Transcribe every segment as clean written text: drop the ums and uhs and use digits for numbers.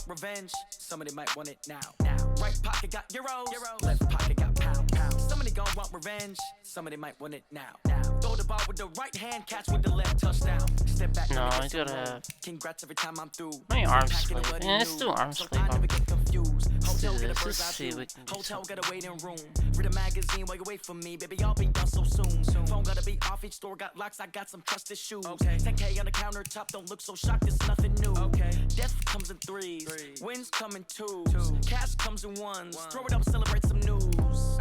want revenge. Somebody might want it now. Right pocket got euros. Left pocket got pound. Somebody gon' want revenge. Somebody might want it now. Throw the ball with the right hand, catch with the left, touchdown. Step back. No, he's gotta have. Congrats every time I'm through. How many arm sleeve? Yeah, let's do arm sleeve. Let's do this. Let's see if we can do Hotel something. got a waiting room. Read a magazine while you wait for me, baby. I'll be done so soon. Phone gotta be off. Each store got locks. I got some trusted shoes. 10K on the countertop. Don't look so shocked. It's nothing new. Death comes in threes. Wins come in twos. Cash comes in ones. Throw it up, celebrate some news.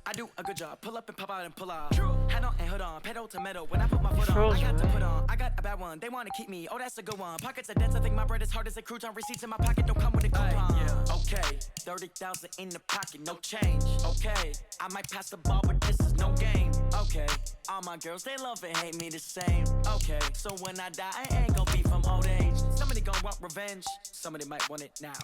I do a good job. Pull up and pop out and pull out. Head on and hood on. Pedal to metal. When I put my foot on, I got to put on. I got a bad one. They want to keep me. Oh, that's a good one. Pockets are dense. I think my bread is hard as a crouton. Receipts in my pocket don't come with a coupon. Okay, 30,000 in the pocket, no change. Okay, I might pass the ball, but this is no game. Okay, all my girls, they love and hate me the same. Okay, so when I die, I ain't gonna be from old age. Somebody gon' want revenge. Somebody might want it now.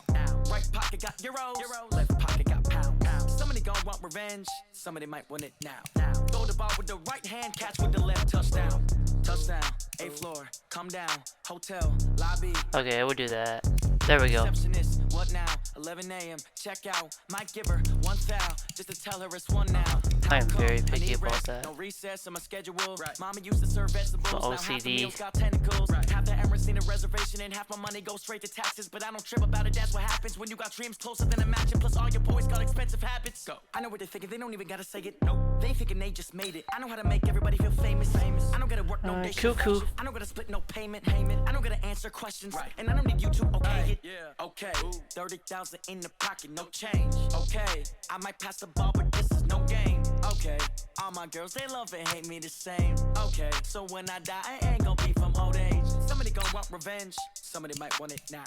Right pocket got euros. Left pocket got pound. Somebody gon' want revenge. Somebody might want it now. Throw the ball with the right hand, catch with the left, touchdown. Touchdown, 8th floor, come down, hotel, lobby. Okay, we'll do that. There we go. Receptionist, what now? 11 a.m. Check out. Might give her one foul just to tell her it's one now. I am very picky about that. No recess in my schedule. Mama used to serve vegetables. Now half the OCD. meals got tentacles. Half the Emirates need a reservation and half my money goes straight to taxes. But I don't trip about it. That's what happens when you got dreams closer than a match. And plus all your boys got expensive habits. Go. I know what they're thinking. They don't even gotta say it. Nope. They thinking they just made it. I know how to make everybody feel famous. I don't gotta work no day. Cuckoo. I don't gotta split no payment. I don't gotta answer questions. And I don't need you to okay it. Okay. 30,000 in the pocket, no change. Okay. I might pass the ball, but this is no game. Okay. All my girls, they love and hate me the same. Okay. So when I die, I ain't gonna be from old age. Somebody gon' want revenge. Somebody might want it now.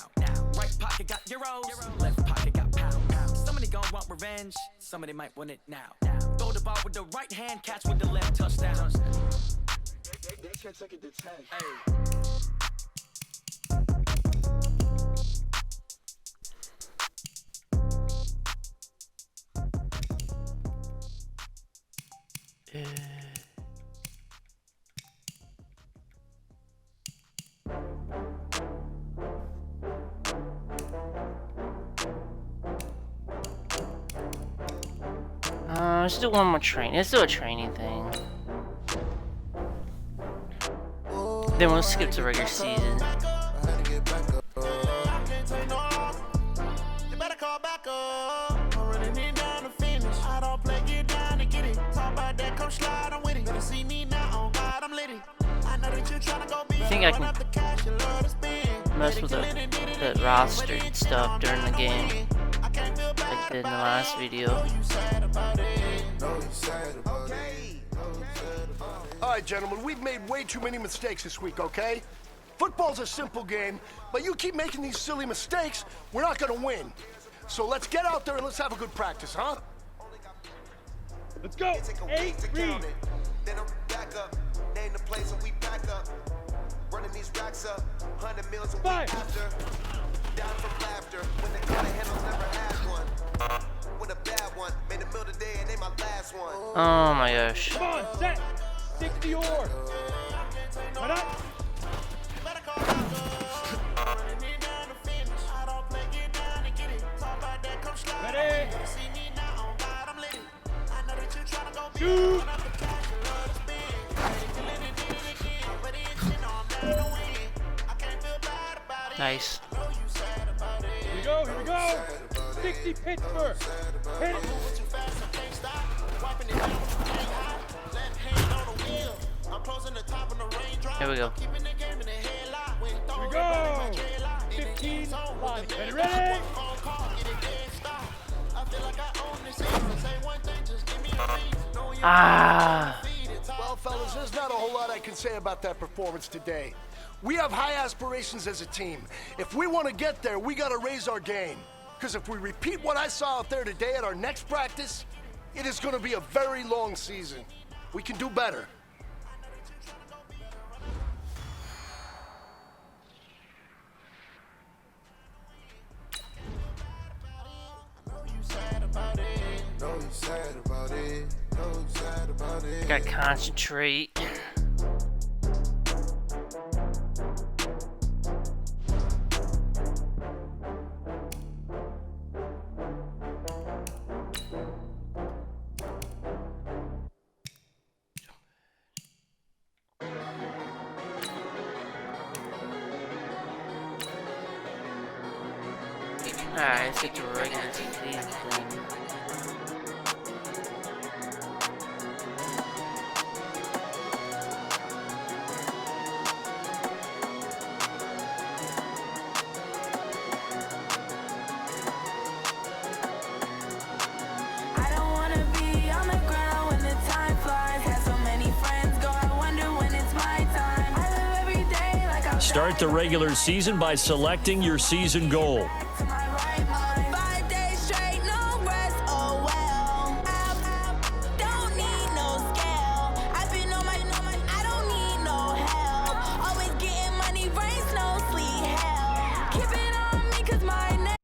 Right pocket got euros. Left pocket got pound. Somebody gon' want revenge. Somebody might want it now. Throw the ball with the right hand, catch with the left, touchdown. They can't take it to 10. Let's do one more train. Let's do a training thing. Then we'll skip to regular season. I think I can mess with the roster stuff during the game, like I did in the last video. Alright, gentlemen, we've made way too many mistakes this week, okay? Football's a simple game, but you keep making these silly mistakes, we're not gonna win. So let's get out there and let's have a good practice, huh? Let's go. 8, read. Then I'm back up. Name the place and we back up. Running these racks up. 100 meals a week after. Down from laughter. When the color handles never had one. When a bad one. Made a meal today and they my last one. Oh my gosh. Come on, set. 60 or. Cut up. Ready. Shoot. Nice. Here we go, here we go. 60 Pittsburgh. Hit it. Here we go. Here we go. 15 line. Ready? Ah. Well, fellas, there's not a whole lot I can say about that performance today. We have high aspirations as a team. If we want to get there, we got to raise our game. Because if we repeat what I saw out there today at our next practice, it is going to be a very long season. We can do better. Gotta concentrate. Alright, let's get to regular season then. I don't wanna be on the ground when the time flies. Had so many friends go, I wonder when it's my time. I live every day like I'm Start the regular season by selecting your season goal. to my right mind. 5 days straight, no rest, oh well. Don't need no scale. I've been on my, I don't need no help. Always getting money, rains, no sleet, hell. Keep it on me, cause my name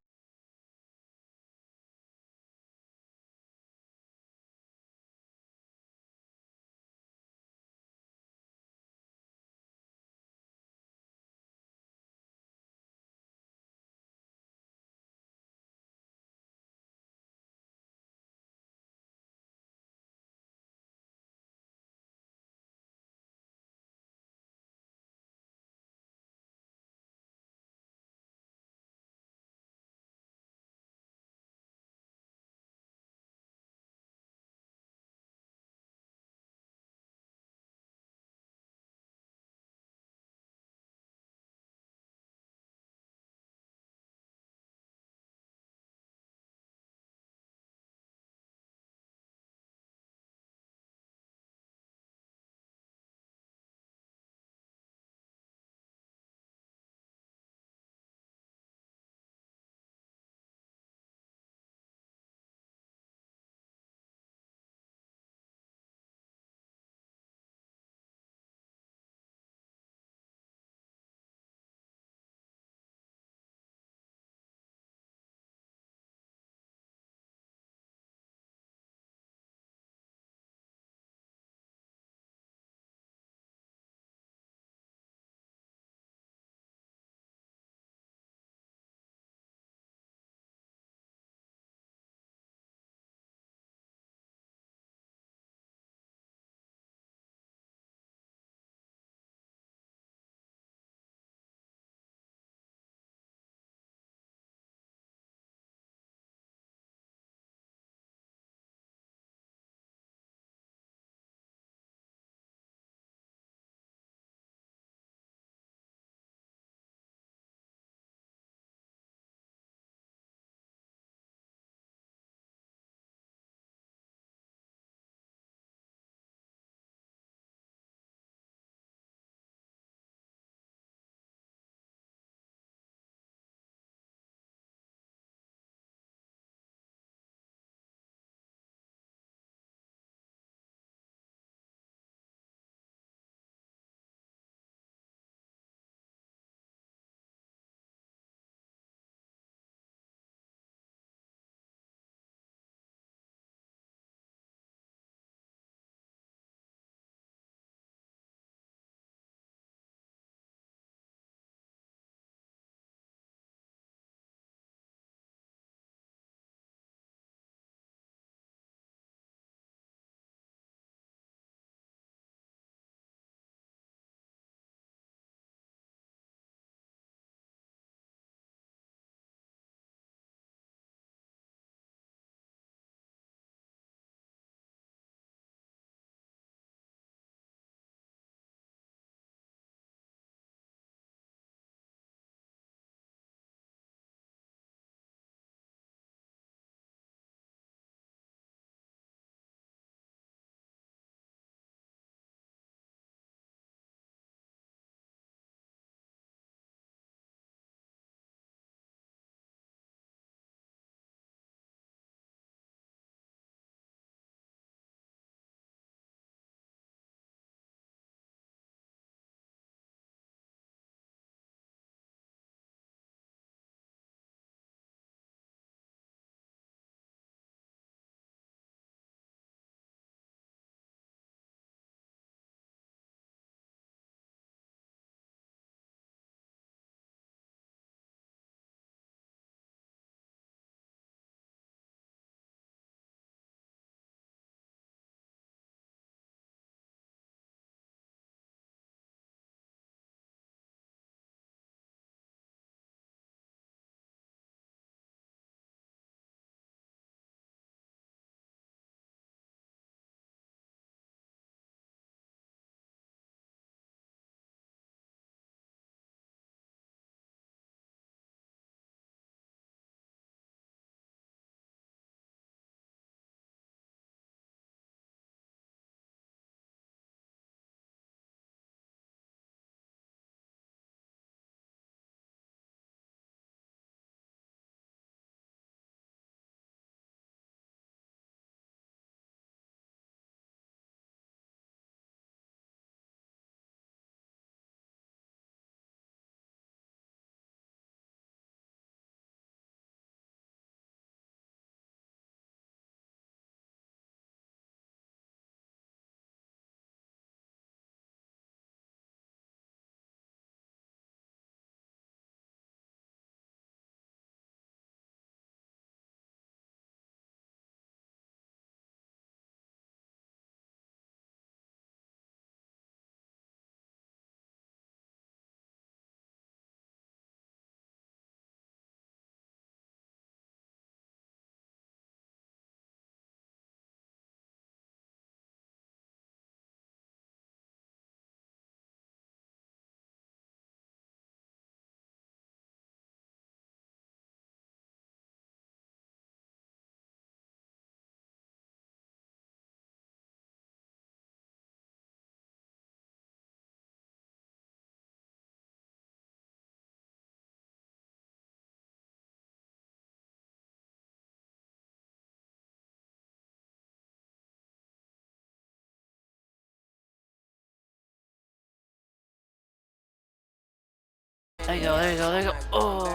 There you go, there you go, there you go. Oh.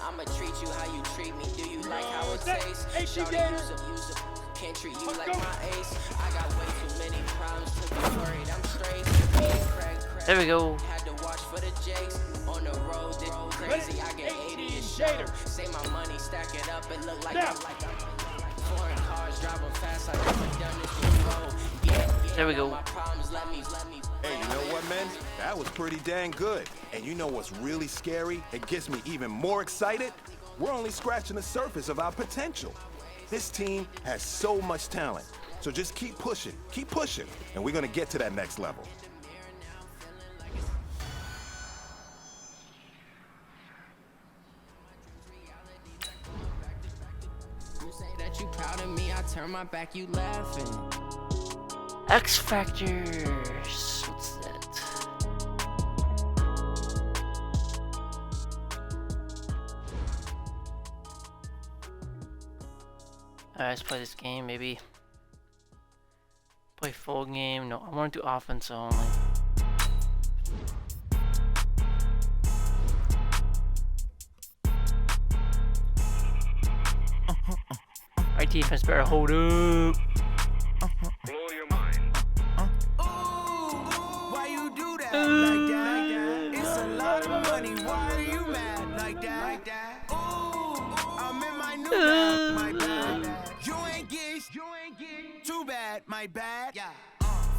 I'ma treat you how you treat me. Do you like how it tastes? Can't treat you like my ace. I got way too many problems to be worried. I'm straight. There we go. Had to watch for the Jakes on the road. It's crazy. I get 80 a show. Say my money, stack it up. It look like I'm foreign cars driving fast. I never done this before. There we go. Hey, you know what, man? That was pretty dang good. And you know what's really scary? It gets me even more excited. We're only scratching the surface of our potential. This team has so much talent. So just keep pushing, and we're gonna get to that next level. You say that you proud of me, I turn my back, you laughing. X Factors. What's that? Alright, let's play this game, maybe. Play full game. No, I want to do offense only. Our defense better hold up. Why you do that like that? It's a lot of money. Why are you mad like that? Ooh, I'm in my new bag, my bad. You ain't get too bad, my bad. Yeah.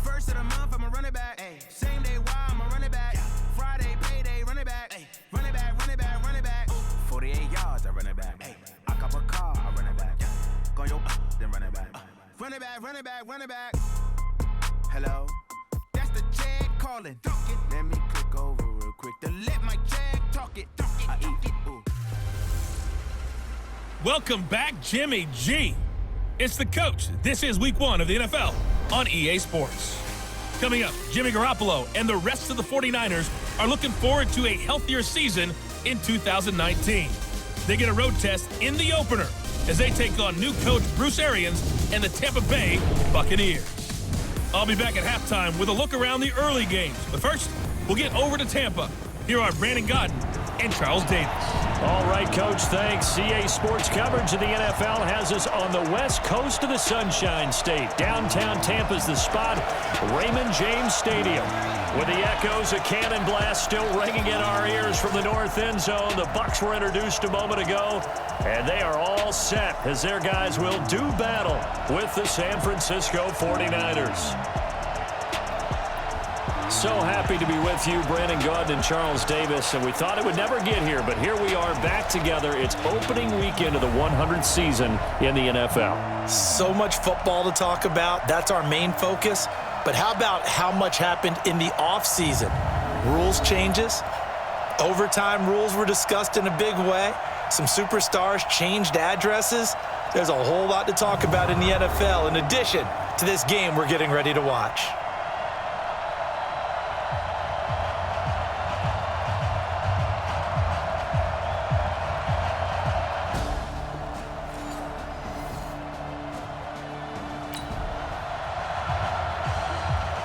First of the month, I'ma run it back. Ay. Same day, why I'ma run it back. Yeah. Friday, payday, run it back. Ay. Run it back, run it back, run it back. 48 yards, I run it back. Ay. I cop a car, I run it back. Yeah. Go yo, then run it back. Run it back, run it back, run it back. Hello? That's the Jag calling. Let me click over real quick to let my Jag talk it. I eat it. Ooh. Welcome back, Jimmy G. It's the coach. This is week 1 of the NFL on EA Sports. Coming up, Jimmy Garoppolo and the rest of the 49ers are looking forward to a healthier season in 2019. They get a road test in the opener as they take on new coach Bruce Arians and the Tampa Bay Buccaneers. I'll be back at halftime with a look around the early games. But first, we'll get over to Tampa. Here are Brandon Godden and Charles Davis. All right, Coach, thanks. EA Sports coverage of the NFL has us on the west coast of the Sunshine State. Downtown Tampa's the spot, Raymond James Stadium. With the echoes of cannon blast still ringing in our ears from the north end zone, the Bucs were introduced a moment ago, and they are all set as their guys will do battle with the San Francisco 49ers. So happy to be with you, Brandon Godden and Charles Davis, and we thought it would never get here, but here we are back together. It's opening weekend of the 100th season in the NFL. So much football to talk about. That's our main focus. But how about how much happened in the offseason? Rules changes. Overtime rules were discussed in a big way. Some superstars changed addresses. There's a whole lot to talk about in the NFL in addition to this game we're getting ready to watch.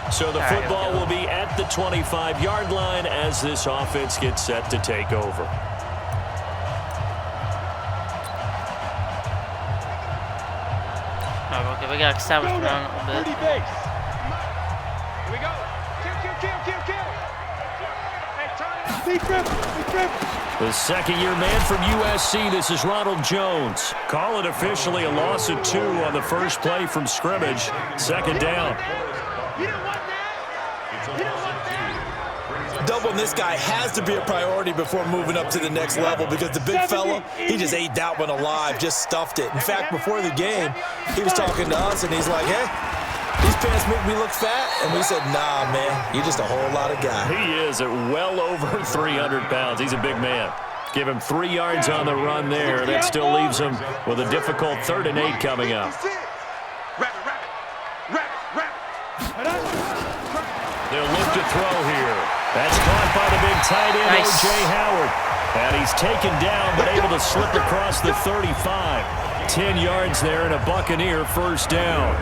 So the football will be at the 25-yard line as this offense gets set to take over. Oh, okay, we got established around a little bit. Base. Here we go. Kill. The second-year man from USC, this is Ronald Jones. Call it officially a loss of 2 on the first play from scrimmage. Second down. Doubling this guy has to be a priority before moving up to the next level because the big fella, he just ate that one alive, just stuffed it. In fact, before the game, he was talking to us, and he's like, hey, these pants make me look fat. And we said, nah, man, you're just a whole lot of guy. He is at well over 300 pounds. He's a big man. Give him 3 yards on the run there. That still leaves him with a difficult 3rd and 8 coming up. They'll look to throw here. That's caught by the big tight end, nice. O.J. Howard. And he's taken down but able to slip across the 35. 10 yards there and a Buccaneer first down.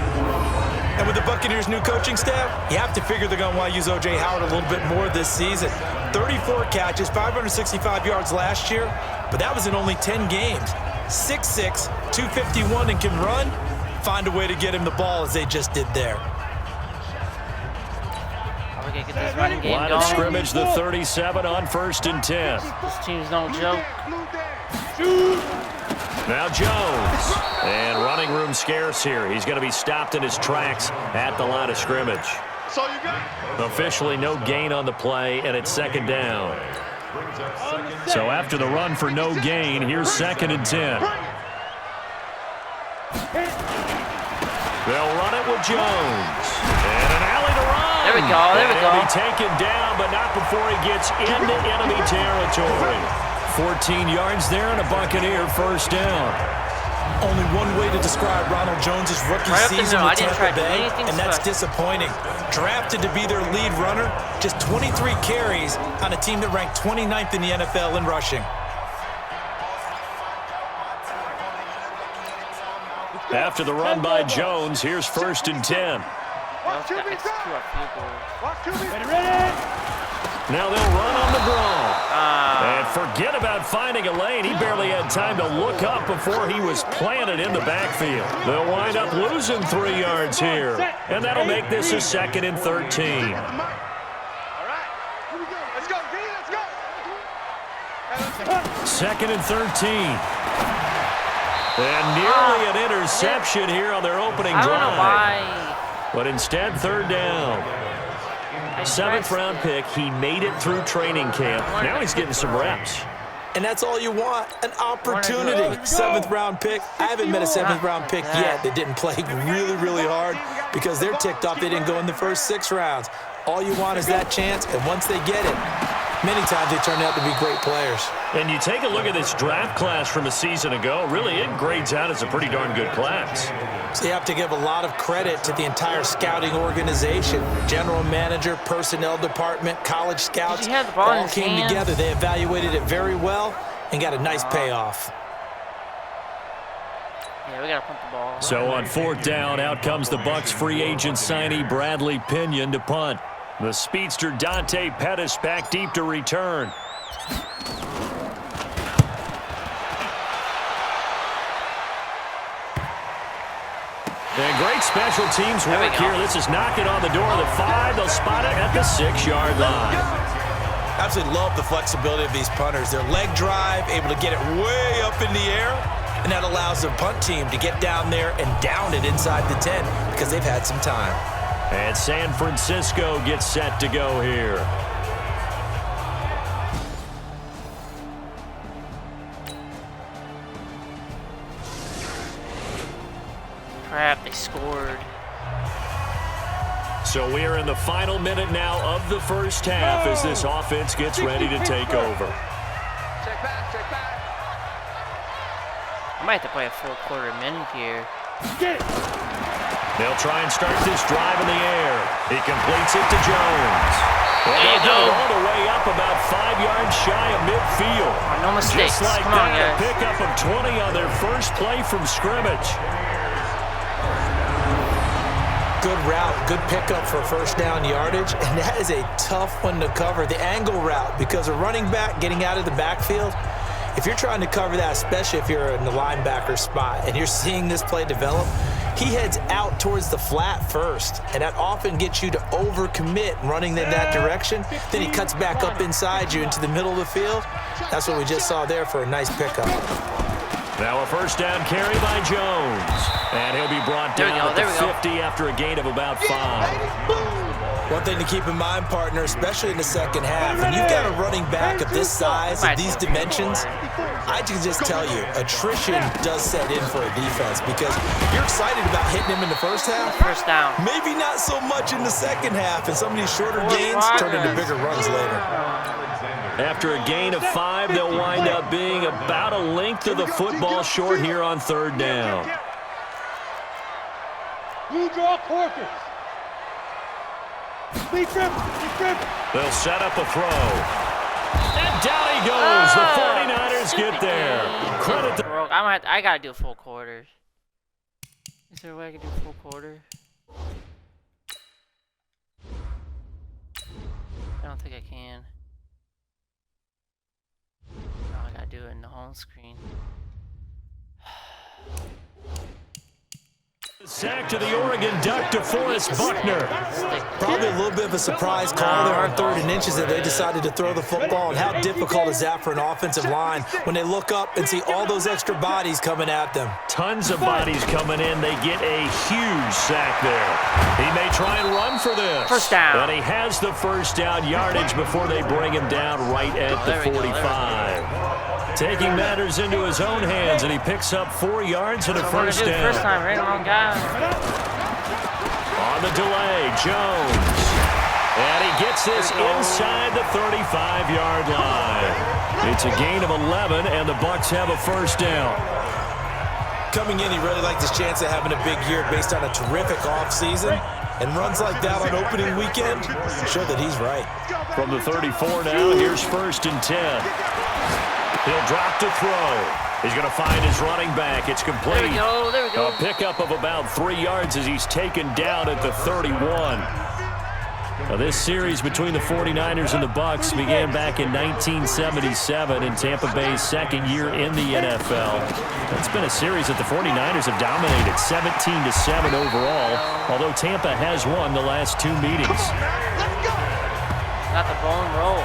And with the Buccaneers' new coaching staff, you have to figure they're going to want to use O.J. Howard a little bit more this season. 34 catches, 565 yards last year, but that was in only 10 games. 6'6", 251, and can run. Find a way to get him the ball as they just did there. Get this running game Line going. of scrimmage, the 37 on 1st and 10. This team's no joke. Now Jones. And running room scarce here. He's going to be stopped in his tracks at the line of scrimmage. Officially no gain on the play, and it's 2nd down. So after the run for no gain, here's 2nd and 10. They'll run it with Jones. And an alley to run. There we go, there we go. He'll be taken down, but not before he gets into enemy territory. 14 yards there and a Buccaneer first down. Only one way to describe Ronald Jones' rookie season with Tampa Bay, and that's disappointing. Drafted to be their lead runner, just 23 carries on a team that ranked 29th in the NFL in rushing. After the run by Jones, here's 1st and 10. Now they'll run on the draw. And forget about finding a lane. He barely had time to look up before he was planted in the backfield. They'll wind up losing 3 yards here. And that'll make this a 2nd and 13. Second and 13. And nearly an interception here on their opening drive. I don't know why. But instead, 3rd down. 7th round pick. He made it through training camp. Now he's getting some reps. And that's all you want, an opportunity. 7th round pick. I haven't met a 7th round pick yet that didn't play really, really hard because they're ticked off they didn't go in the first 6 rounds. All you want is that chance, and once they get it, many times they turn out to be great players. And you take a look at this draft class from a season ago, really it grades out as a pretty darn good class. So you have to give a lot of credit to the entire scouting organization. General manager, personnel department, college scouts, all came together. They evaluated it very well and got a nice payoff. Yeah, we got to pump the ball. So on 4th down, out comes the Bucs free agent signee Bradley Pinion to punt. The speedster Dante Pettis back deep to return. And great special teams work here. This is knocking on the door of the 5. They'll spot it at the 6-yard line. Absolutely love the flexibility of these punters. Their leg drive, able to get it way up in the air, and that allows the punt team to get down there and down it inside the 10 because they've had some time. And San Francisco gets set to go here. Crap, they scored. So we are in the final minute now of the first half as this offense gets ready to take over. I might have to play a full quarter minute here. They'll try and start this drive in the air. He completes it to Jones. And they'll get it all the way up about 5 yards shy of midfield. No mistakes. Just like Come on, that, guys. a pickup of 20 on their first play from scrimmage. Good route, good pickup for first down yardage, and that is a tough one to cover. The angle route, because a running back getting out of the backfield, if you're trying to cover that, especially if you're in the linebacker spot and you're seeing this play develop, he heads out towards the flat first, and that often gets you to overcommit running in that direction. Then he cuts back up inside you into the middle of the field. That's what we just saw there for a nice pickup. Now a first down carry by Jones. And he'll be brought down at the 50 after a gain of about 5. One thing to keep in mind, partner, especially in the second half, when you've got a running back of this size, of these dimensions, I can just tell you, attrition does set in for a defense because you're excited about hitting him in the first half. First down. Maybe not so much in the second half, and some of these shorter gains turn into bigger runs later. After a gain of 5, they'll wind up being about a length of the football short here on 3rd down. Blue draw Corpus. They'll set up a throw. And down he goes. The 49ers get there. broke. I gotta do a full quarter. Is there a way I can do a full quarter? I don't think I can. No, I gotta do it in the home screen. Sack to the Oregon Duck, DeForest Buckner. Probably a little bit of a surprise call there on 3rd and inches that they decided to throw the football. And how difficult is that for an offensive line when they look up and see all those extra bodies coming at them? Tons of bodies coming in. They get a huge sack there. He may try and run for this. First down. But he has the first down yardage before they bring him down right at the 45. Taking matters into his own hands, and he picks up 4 yards and a first down. First time, right? Wrong guy. On the delay, Jones. And he gets this inside the 35-yard line. It's a gain of 11, and the Bucs have a first down. Coming in, he really liked his chance of having a big year based on a terrific offseason. And runs like that on opening weekend, sure that he's right. From the 34 now, here's 1st and 10. He'll drop to throw. He's going to find his running back. It's complete. There we go. There we go. A pickup of about 3 yards as he's taken down at the 31. Now, this series between the 49ers and the Bucs began back in 1977 in Tampa Bay's 2nd year in the NFL. It's been a series that the 49ers have dominated, 17-7 overall, although Tampa has won the last 2 meetings. Got the bone roll.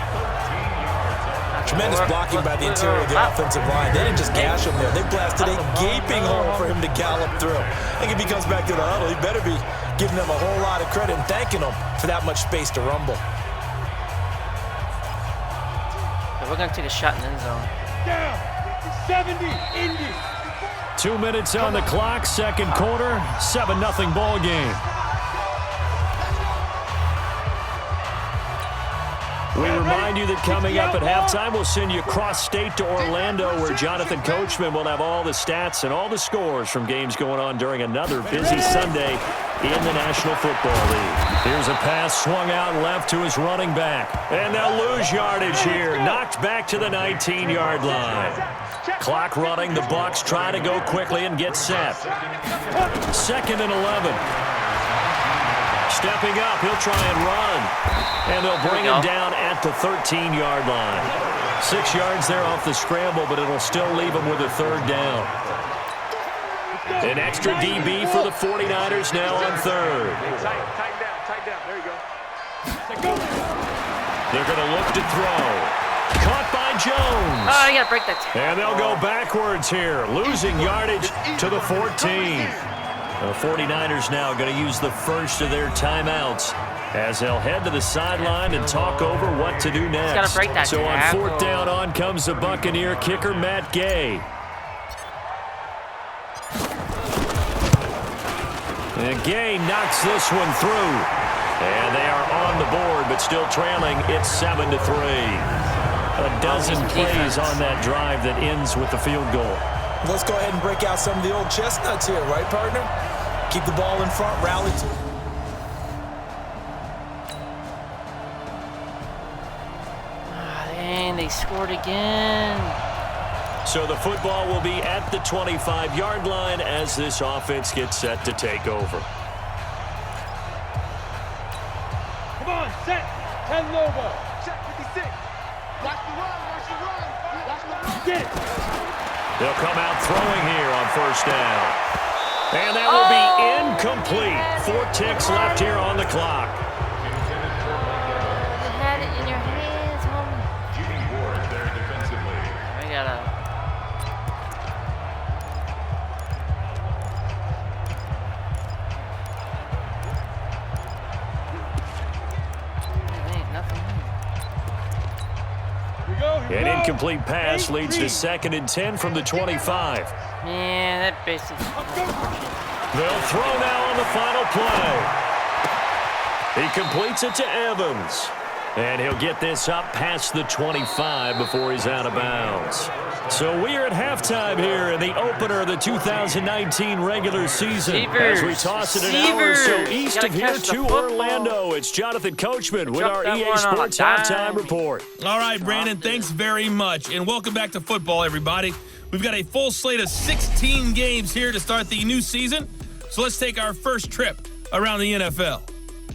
Tremendous blocking by the interior of the offensive line. They didn't just gash him there. They blasted a gaping hole for him to gallop through. I think if he comes back to the huddle, he better be giving them a whole lot of credit and thanking them for that much space to rumble. We're going to take a shot in the end zone. Down. 70, Indy. 2 minutes on the clock, 2nd quarter, 7-0 ball game. We remind you that coming up at halftime, we'll send you cross-state to Orlando, where Jonathan Coachman will have all the stats and all the scores from games going on during another busy Sunday in the National Football League. Here's a pass swung out left to his running back. And they'll lose yardage here. Knocked back to the 19-yard line. Clock running. The Bucs try to go quickly and get set. 2nd and 11. Stepping up, he'll try and run. And they'll bring him down at the 13-yard line. 6 yards there off the scramble, but it'll still leave him with a 3rd down. An extra DB for the 49ers now on 3rd. Tight down. There you go. They're going to look to throw. Caught by Jones. Oh, you got to break that. And they'll go backwards here, losing yardage to the 14. The 49ers now going to use the first of their timeouts as they'll head to the sideline and talk over what to do next. Got to break that. So on 4th down, on comes the Buccaneer kicker, Matt Gay. And Gay knocks this one through. And they are on the board, but still trailing. It's 7-3. A dozen plays on that drive that ends with the field goal. Let's go ahead and break out some of the old chestnuts here, right, partner? Keep the ball in front, rally to. Dang, they scored again. So the football will be at the 25-yard line as this offense gets set to take over. Come on, set. 10 Lobo. Set 56. Watch the run. Get it. They'll come out throwing here on 1st down. And that will be incomplete. 4 ticks left here on the clock. You had it in your hands, homie. Jimmy Ward there defensively. We gotta. Ain't nothing. An incomplete pass leads to 2nd and 10 from the 25. Man, that basically. They'll throw now on the final play. He completes it to Evans. And he'll get this up past the 25 before he's out of bounds. So we are at halftime here in the opener of the 2019 regular season. As we toss it an hour or so east of here to Orlando. It's Jonathan Coachman with our EA Sports Halftime Report. All right, Brandon, thanks very much. And welcome back to football, everybody. We've got a full slate of 16 games here to start the new season, so let's take our first trip around the NFL.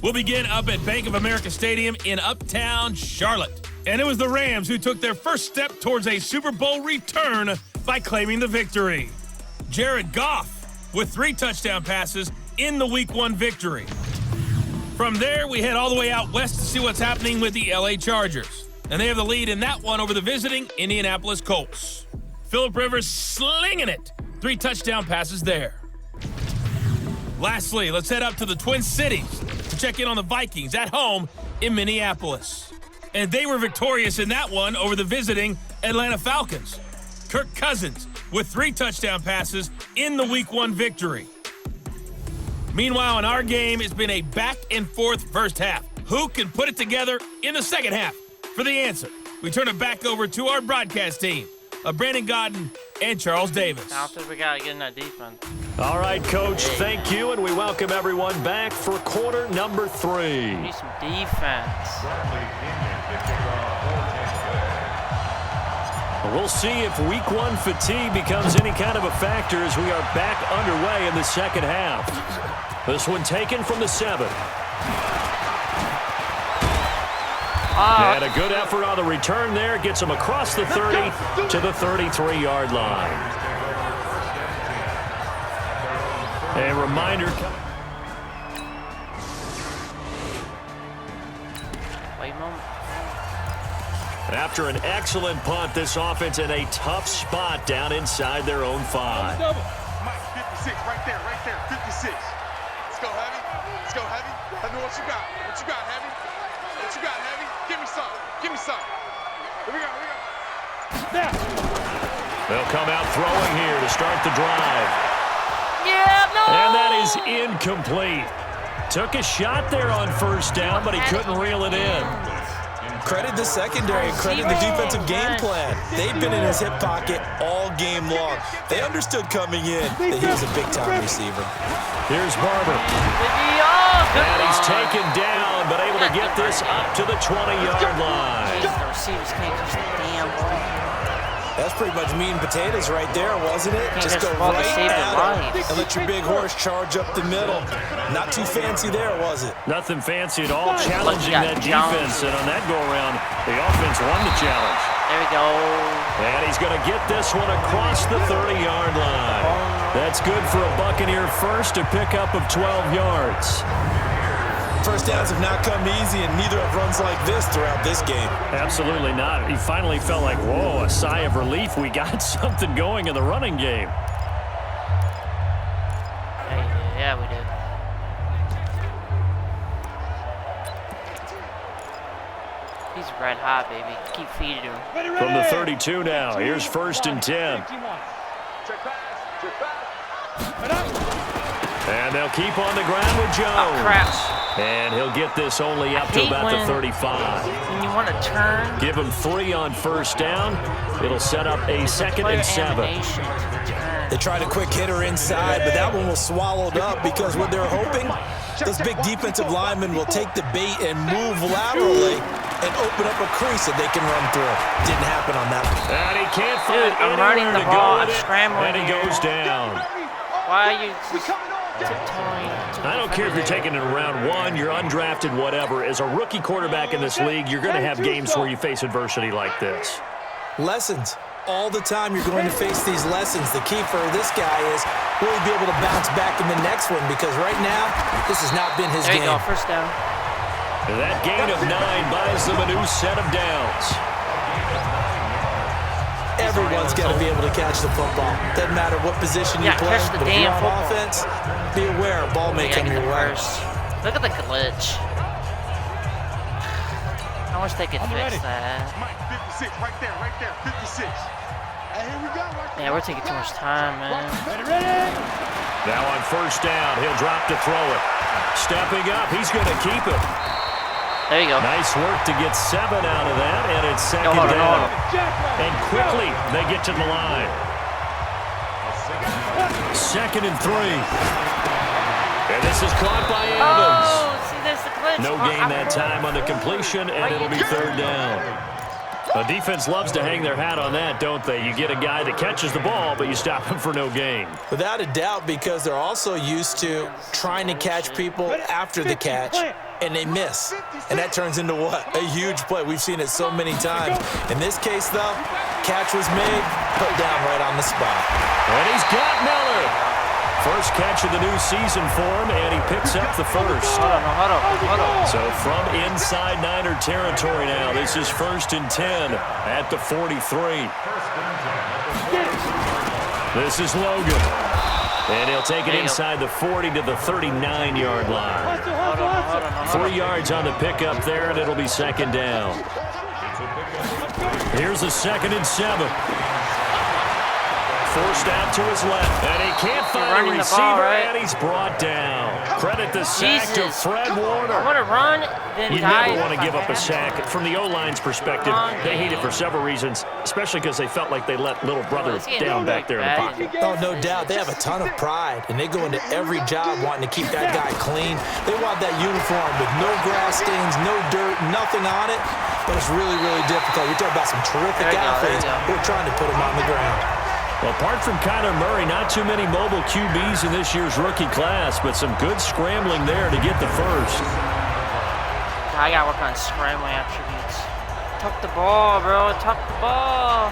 We'll begin up at Bank of America Stadium in Uptown Charlotte. And it was the Rams who took their first step towards a Super Bowl return by claiming the victory. Jared Goff with 3 touchdown passes in the Week 1 victory. From there, we head all the way out west to see what's happening with the LA Chargers. And they have the lead in that one over the visiting Indianapolis Colts. Phillip Rivers slinging it. 3 touchdown passes there. Lastly, let's head up to the Twin Cities to check in on the Vikings at home in Minneapolis. And they were victorious in that one over the visiting Atlanta Falcons. Kirk Cousins with 3 touchdown passes in the Week 1 victory. Meanwhile, in our game, it's been a back-and-forth first half. Who can put it together in the second half? For the answer, we turn it back over to our broadcast team of Brandon Godden and Charles Davis. I don't think we got to get in that defense. All right, Coach, thank you, and we welcome everyone back for quarter number 3. We need some defense. We'll see if Week 1 fatigue becomes any kind of a factor as we are back underway in the second half. This one taken from the 7. And a good effort on the return there. Gets him across the 30 to the 33-yard line. A reminder. After an excellent punt, this offense in a tough spot down inside their own 5. Mike, 56, right there, 56. Let's go, Heavy. Let's go, Heavy. Let me know what you got. What you got, Heavy? What you got, Heavy? Give me some. Give me some. Here we go, here we go. Now. They'll come out throwing here to start the drive. Yeah, no! And that is incomplete. Took a shot there on first down, but he couldn't reel it in. Credit the secondary, credit the defensive game plan. They've been in his hip pocket all game long. They understood coming in that he was a big-time receiver. Here's Barber. And he's taken down, but able to get this up to the 20-yard line. The receivers can't just damn ball. That's pretty much meat and potatoes right there, wasn't it? Just go right at him and let your big horse charge up the middle. Not too fancy there, was it? Nothing fancy at all, challenging that defense. And on that go-around, the offense won the challenge. There we go. And he's going to get this one across the 30-yard line. That's good for a Buccaneer first, a pickup of 12 yards. First downs have not come easy, and neither have runs like this throughout this game. Absolutely not. He finally felt like, whoa, a sigh of relief. We got something going in the running game. Yeah, we did. He's red hot, baby. Keep feeding him. From the 32 now, here's 1st and 10. And they'll keep on the ground with Jones. Oh, crap. And he'll get this only up to about the 35. When you want to turn. Give him 3 on first down. It'll set up a 2nd and 7. They tried a quick hitter inside, but that one was swallowed up because what they're hoping, those big defensive linemen will take the bait and move laterally and open up a crease that they can run through. Didn't happen on that one. And he can't find I'm running the ball. I'm scrambling. And he goes down. Why are you tiptoeing? I don't care if you're taking it in round 1, you're undrafted, whatever. As a rookie quarterback in this league, you're going to have games where you face adversity like this. Lessons. All the time you're going to face these lessons. The key for this guy is will he be able to bounce back in the next one, because right now, this has not been his game. There you go, first down. And that gain of 9 buys them a new set of downs. Everyone's got to be able to catch the football. Doesn't matter what position you play, catch the but if you're damn on football. offense, be aware a ball may come your way. Look at the glitch. I wish they could fix that. Mike, 56, right there, 56. And here we go. Yeah, we're taking too much time, man. Ready? Now on first down, he'll drop to throw it. Stepping up, he's going to keep it. There you go. Nice work to get 7 out of that, and it's 2nd down. And quickly, they get to the line. 2nd and 3. And this is caught by Evans. Oh, see, there's the glitch. No gain that time on the completion, and it'll be 3rd down. The defense loves to hang their hat on that, don't they? You get a guy that catches the ball, but you stop him for no gain. Without a doubt, because they're also used to trying to catch people after the catch, and they miss. And that turns into what? A huge play. We've seen it so many times. In this case, though, catch was made, put down right on the spot. And he's got Miller. First catch of the new season for him, and he picks up the first. Hold on. So from inside Niner territory now, this is 1st and 10 at the 43. This is Logan. And he'll take it inside the 40 to the 39-yard line. Hold on. 3 yards on the pickup there, and it'll be 2nd down. Here's a 2nd and 7. Forced out to his left, and he can't find a receiver, and he's brought down. Credit the sack to Fred Warner. I want to run, then You never want to give up a sack. From the O-line's perspective, they hate it for several reasons, especially because they felt like they let little brother down back there in the pocket. Oh, no doubt. They have a ton of pride, and they go into every job wanting to keep that guy clean. They want that uniform with no grass stains, no dirt, nothing on it, but it's really, really difficult. You're talking about some terrific athletes. We're trying to put them on the ground. Well, apart from Kyler Murray, not too many mobile QBs in this year's rookie class, but some good scrambling there to get the first. I got to work on scrambling attributes. Tuck the ball, bro. Tuck the ball.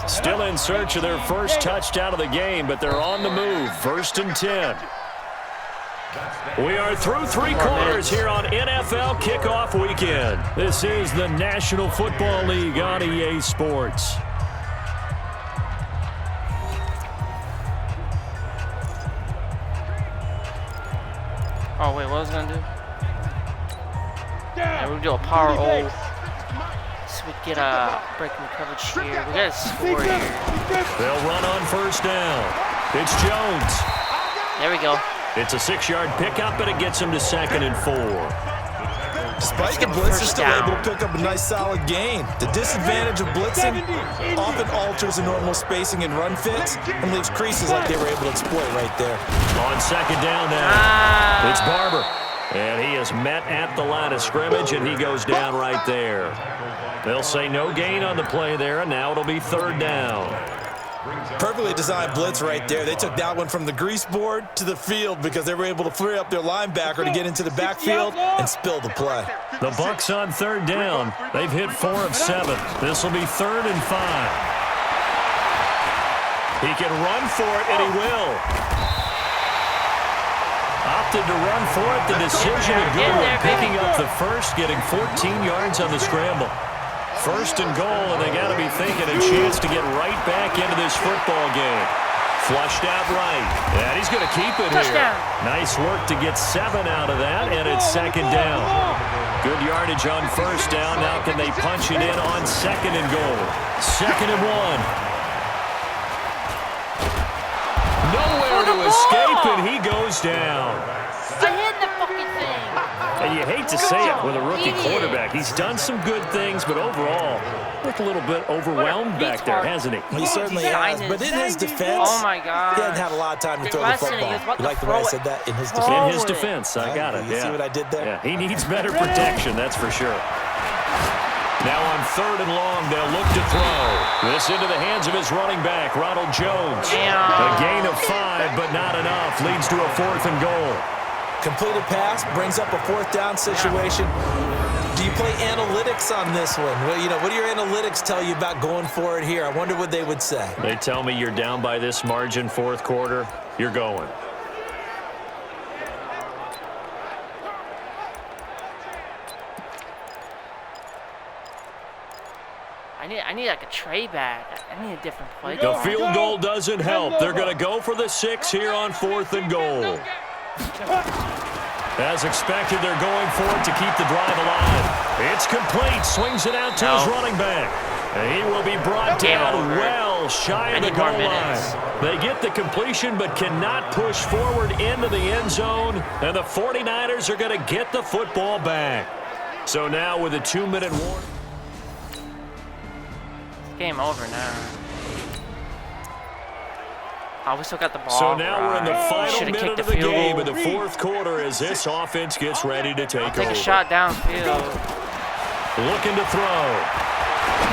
Still in search of their first touchdown of the game, but they're on the move. 1st and 10. We are through 3 quarters here on NFL Kickoff Weekend. This is the National Football League on EA Sports. Oh, wait, what was I going to do? Yeah, we'll do a power O. So we get a breaking the coverage here. We got to score here. They'll run on 1st down. It's Jones. There we go. It's a 6-yard pickup, and it gets him to 2nd and 4. Despite the blitz, they're still able to pick up a nice solid gain. The disadvantage of blitzing often alters the normal spacing and run fits and leaves creases like they were able to exploit right there. On 2nd down now, it's Barber. And he is met at the line of scrimmage, and he goes down right there. They'll say no gain on the play there, and now it'll be 3rd down. Perfectly designed blitz right there. They took that one from the grease board to the field because they were able to free up their linebacker to get into the backfield and spill the play. The Bucs on 3rd down. They've hit 4 of 7. This will be 3rd and 5. He can run for it, and he will. Opted to run for it. The decision a good one, picking up the first, getting 14 yards on the scramble. 1st and goal, and they got to be thinking a chance to get right back into this football game. Flushed out right, and he's going to keep it here. Nice work to get 7 out of that, and it's 2nd down. Good yardage on 1st down. Now can they punch it in on 2nd and goal? 2nd and 1. Nowhere to escape, and he goes down. I hit the fucking thing. And you hate to say it with a rookie quarterback. He's done some good things, but overall, looked a little bit overwhelmed back there, hasn't he? He certainly has, but in his defense, oh my God, he hasn't had a lot of time to throw the football. You like the way I said that? In his defense. In his defense, I got it. You see what I did there? Yeah, he needs better protection, that's for sure. Now on 3rd and long, they'll look to throw. This into the hands of his running back, Ronald Jones. A gain of 5, but not enough. Leads to a 4th and goal. Completed pass, brings up a 4th down situation. Do you play analytics on this one? Well, you know, what do your analytics tell you about going for it here? I wonder what they would say. They tell me you're down by this margin 4th quarter, you're going. I need like a tray bag. I need a different play. The field goal doesn't help. They're going to go for the 6 here on 4th and goal. As expected, they're going for it to keep the drive alive. It's complete. Swings it out to his running back. And he will be brought down well shy of the goal line. They get the completion but cannot push forward into the end zone. And the 49ers are going to get the football back. So now with a 2-minute warning. Game over now. Oh, we still got the ball. So now we're in the final Should've minute kicked of the the field game goal. in the fourth quarter as this offense gets ready to take over. Take a shot downfield. Looking to throw.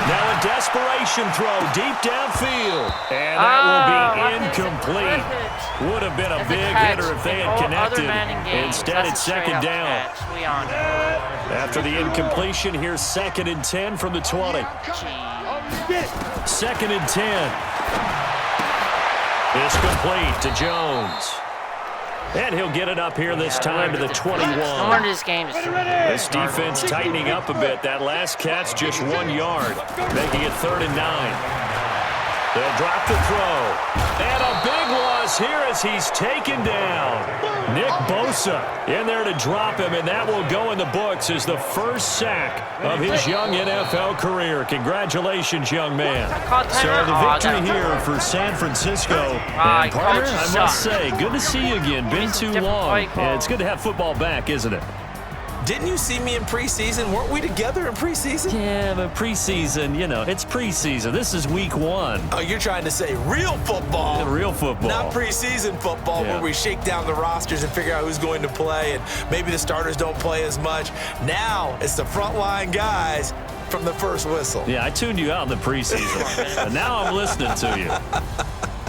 Now a desperation throw deep downfield. And that will be incomplete. Would have been a big hitter if they had connected. Instead, it's second down. After the incompletion, here's 2nd and 10 from the 20. 2nd and 10. It's complete to Jones. And he'll get it up here this time to the 21. No wonder this game is This defense tightening up a bit. That last catch just 1 yard, making it 3rd and 9. They'll drop the throw. And a big loss here as he's taken down. Nick Bosa in there to drop him, and that will go in the books as the first sack of his young NFL career. Congratulations, young man. So the victory here for San Francisco. And partner, I must say, good to see you again. Been too long. And it's good to have football back, isn't it? Didn't you see me in preseason? Weren't we together in preseason? Yeah, but preseason, you know, it's preseason. This is week 1. Oh, you're trying to say real football. Yeah, real football. Not preseason football where we shake down the rosters and figure out who's going to play, and maybe the starters don't play as much. Now it's the frontline guys from the first whistle. Yeah, I tuned you out in the preseason. And now I'm listening to you.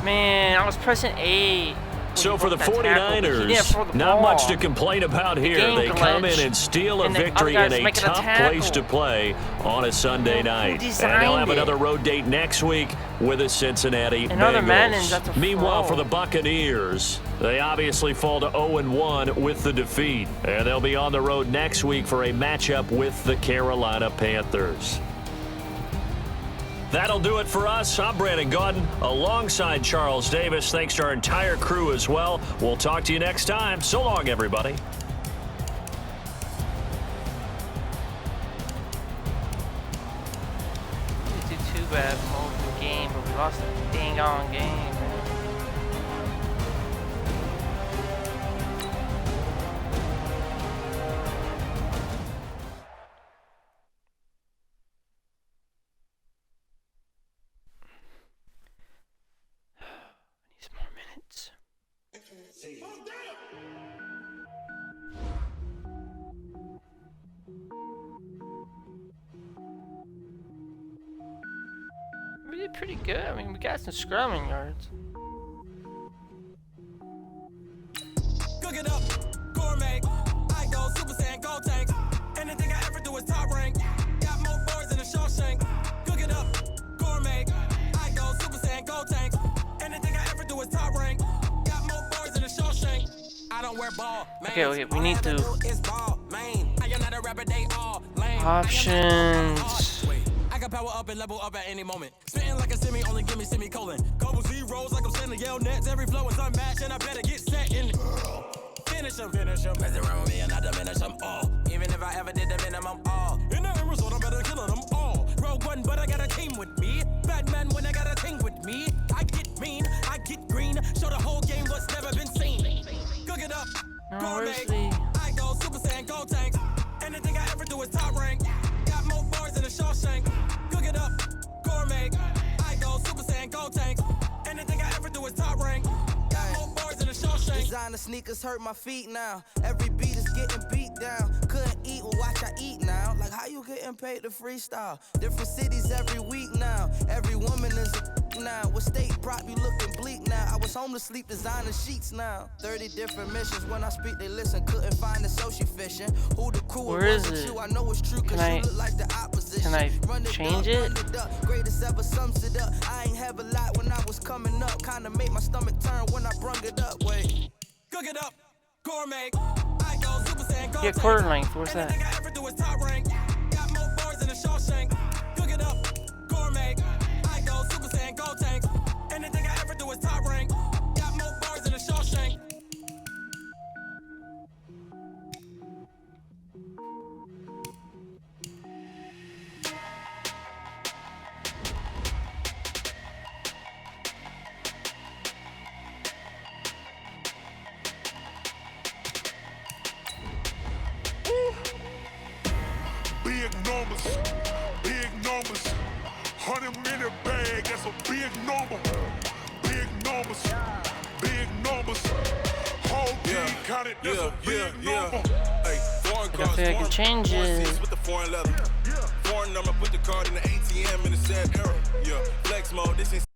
Man, I was pressing A. So for the 49ers, not much to complain about here. They come in and steal a victory in a tough place to play on a Sunday night. And they'll have another road date next week with the Cincinnati Bengals. Meanwhile, for the Buccaneers, they obviously fall to 0-1 with the defeat. And they'll be on the road next week for a matchup with the Carolina Panthers. That'll do it for us. I'm Brandon Gaudin alongside Charles Davis. Thanks to our entire crew as well. We'll talk to you next time. So long, everybody. We didn't do too bad most of the game, but we lost the dang on game. We did pretty good. I mean, we got some scrumming yards. Cook it up, gourmet. I go Super Saiyan, gold tank. Anything I ever do is top rank. Got more boards than a Shawshank. Cook it up, gourmet. I go Super Saiyan, gold tank. Anything I ever do is top rank. Got more boards than a Shawshank. I don't wear ball. Okay, we need to options. I got power up and level up at any moment. Spitting like a semi, only give me semicolon. Couple zeros like I'm sending yell nets. Every flow is unmatched and I better get set in. Finish them. Mess around with me and I diminish them all. Even if I ever did the minimum all. In the end result, I'm better killing them all. Rogue one, but I got a team with me. Batman when I got a team with me. I get mean, I get green. Show the whole game what's never been seen. Cook it up, gourmet. I go Super Saiyan, gold tank. Anything I ever do is top rank. Got more bars than a Shawshank. Cook it up, gourmet. I go Super Saiyan, gold tank. Anything I ever do is top rank. Got more bars than a Shawshank. Designer sneakers hurt my feet now. Every beat is getting beat down. Couldn't eat, well watch I eat now. Like how you getting paid to freestyle? Different cities every week now. Every woman is a now. With state prop, you looking bleak now. I was home to sleep, designer sheets now. 30 different missions. When I speak, they listen. Couldn't find it, so she fishing. Who the crew Where is it? you? I know it's true, cause you look like the opposition. Can I change it? Greatest ever sums it up. I ain't have a lot when I was coming up. Kinda made my stomach turn when I brung it up. Wait. Cook it up, gourmet. I go Super Saiyan, gold Yeah, quarter length. Where's that? Anything I ever do is top rank. Got more bars than a Shawshank. Cook it up, gourmet. I go Super Saiyan, gold tank. Anything I ever do is top rank. Got more bars than a Shawshank. Big numbers, 100 minute bag, that's a big number. Big numbers. Big numbers. Whole team counted, that's a big number. Hey, foreign I cars, feel like it foreign changes. seats with the foreign leather. Foreign number, put the card in the ATM in the sad era. Yeah, flex mode, this ain't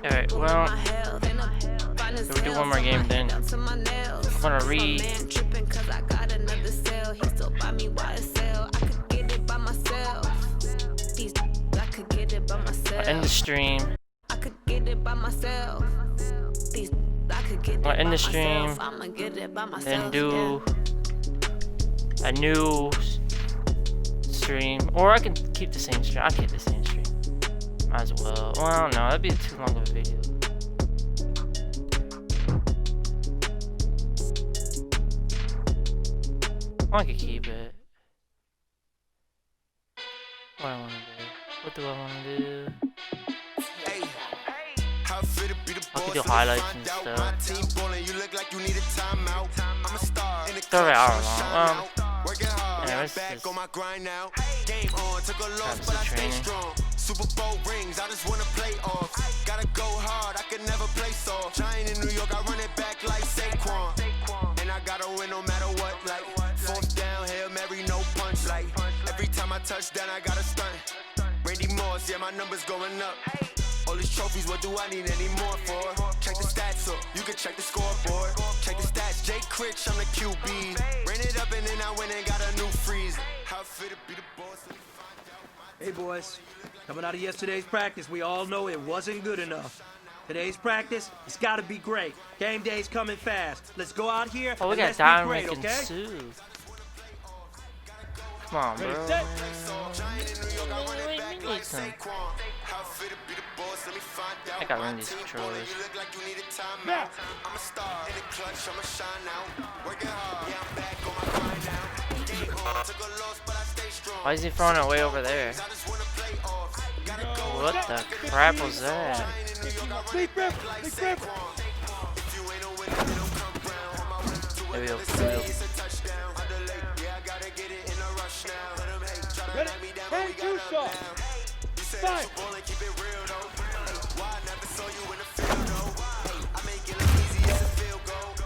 Alright, well, we'll do one more game then. I'm gonna read. I'll end the stream. I'm gonna end the stream. Then do a new stream. Or I can keep the same stream. I'll keep the same stream. Might as well. Well, I don't know. That'd be too long of a video. I could keep it. What do I want to do? What do I want to do? I could do highlights and stuff. It's over an hour long. Yeah, this is the training. Super Bowl rings, I just wanna play off. Gotta go hard, I can never play soft. Giant in New York, I run it back like Saquon. And I gotta win no matter what, like fourth down, Hail Mary, no punch. Like every time I touch down, I gotta stunt. Randy Moss, yeah, my numbers going up. All these trophies, what do I need any more for? Check the stats up, you can check the scoreboard. Check the stats, Jay Critch, I'm the QB. Ran it up and then I went and got a new freeze. How fit to be the boss? Hey boys, coming out of yesterday's practice, we all know it wasn't good enough. Today's practice, it's gotta be great. Game day's coming fast. Let's go out here and let's be great, okay? Sue. Come on, bro. Man. I got one of these controllers. Why is he throwing it way over there? What the crap was that? There we go. Ready? Hey, two shot. Five.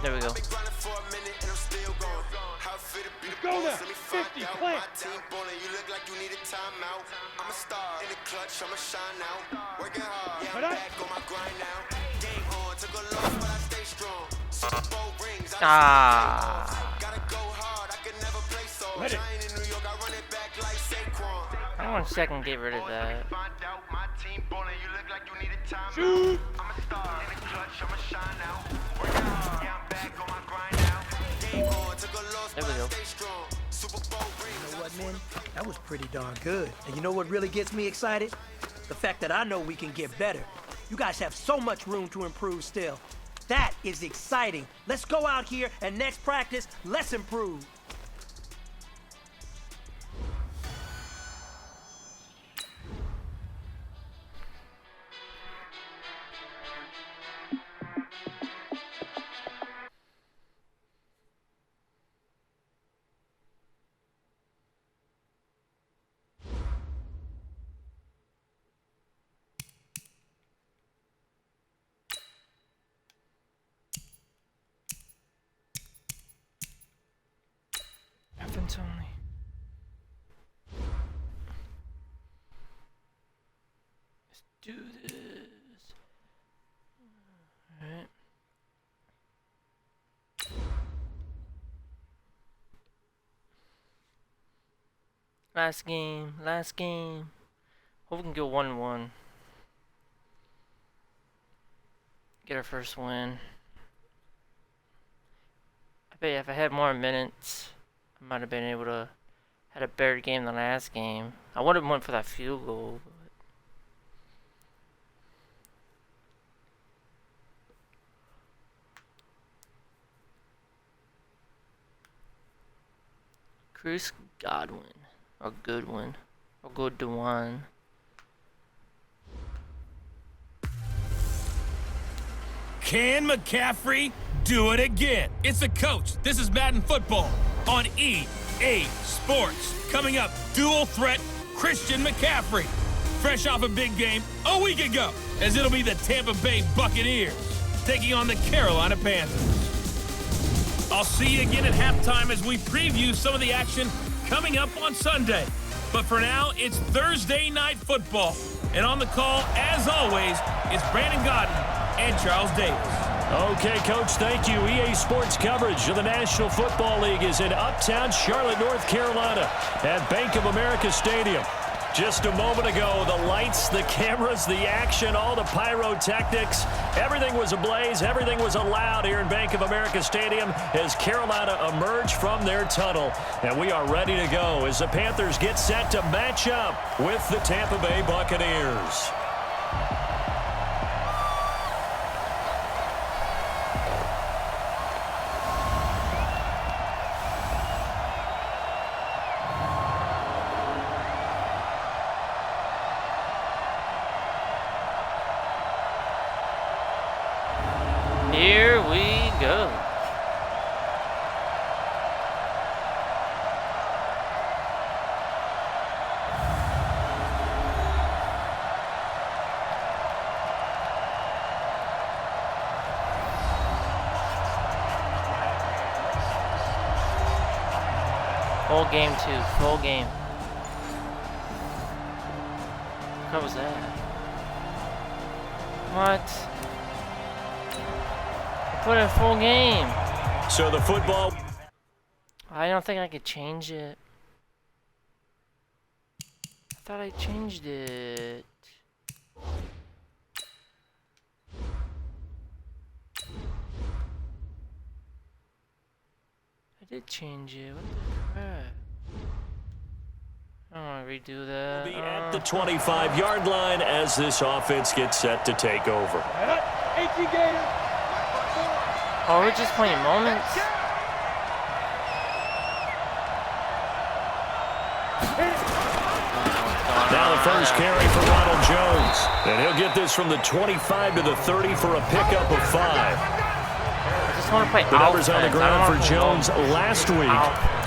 There we go. Go now. 50, plant. Ah. Ready. I want to second get rid of that. Shoot. There we go. You know what, man? That was pretty darn good. And you know what really gets me excited? The fact that I know we can get better. You guys have so much room to improve still. That is exciting. Let's go out here and next practice, let's improve. Only. Let's do this. All right. Last game. Hope we can go 1-1. Get our first win. I bet if I had more minutes, I might have been able to had a better game than last game. I would have went for that field goal. But Chris Godwin or Goodwin or Goodwin. Can McCaffrey do it again? It's the coach. This is Madden Football on EA Sports. Coming up, dual threat Christian McCaffrey. Fresh off a big game a week ago, as it'll be the Tampa Bay Buccaneers taking on the Carolina Panthers. I'll see you again at halftime as we preview some of the action coming up on Sunday. But for now, it's Thursday Night Football. And on the call, as always, it's Brandon Godden and Charles Davis. Okay, Coach, thank you. EA Sports coverage of the National Football League is in uptown Charlotte, North Carolina at Bank of America Stadium. Just a moment ago, the lights, the cameras, the action, all the pyrotechnics, everything was ablaze, everything was allowed here in Bank of America Stadium as Carolina emerged from their tunnel. And we are ready to go as the Panthers get set to match up with the Tampa Bay Buccaneers. Here we go. Full game too, full game. What was that? What? Put in full game. So the football. I don't think I could change it. I thought I changed it. I did change it. What the crap? I don't want to redo that. Be at the 25-yard line as this offense gets set to take over. Oh, we're just playing moments. Now the first carry for Ronald Jones. And he'll get this from the 25 to the 30 for a pickup of 5. I just want to play the numbers offense. on the ground for Jones last week.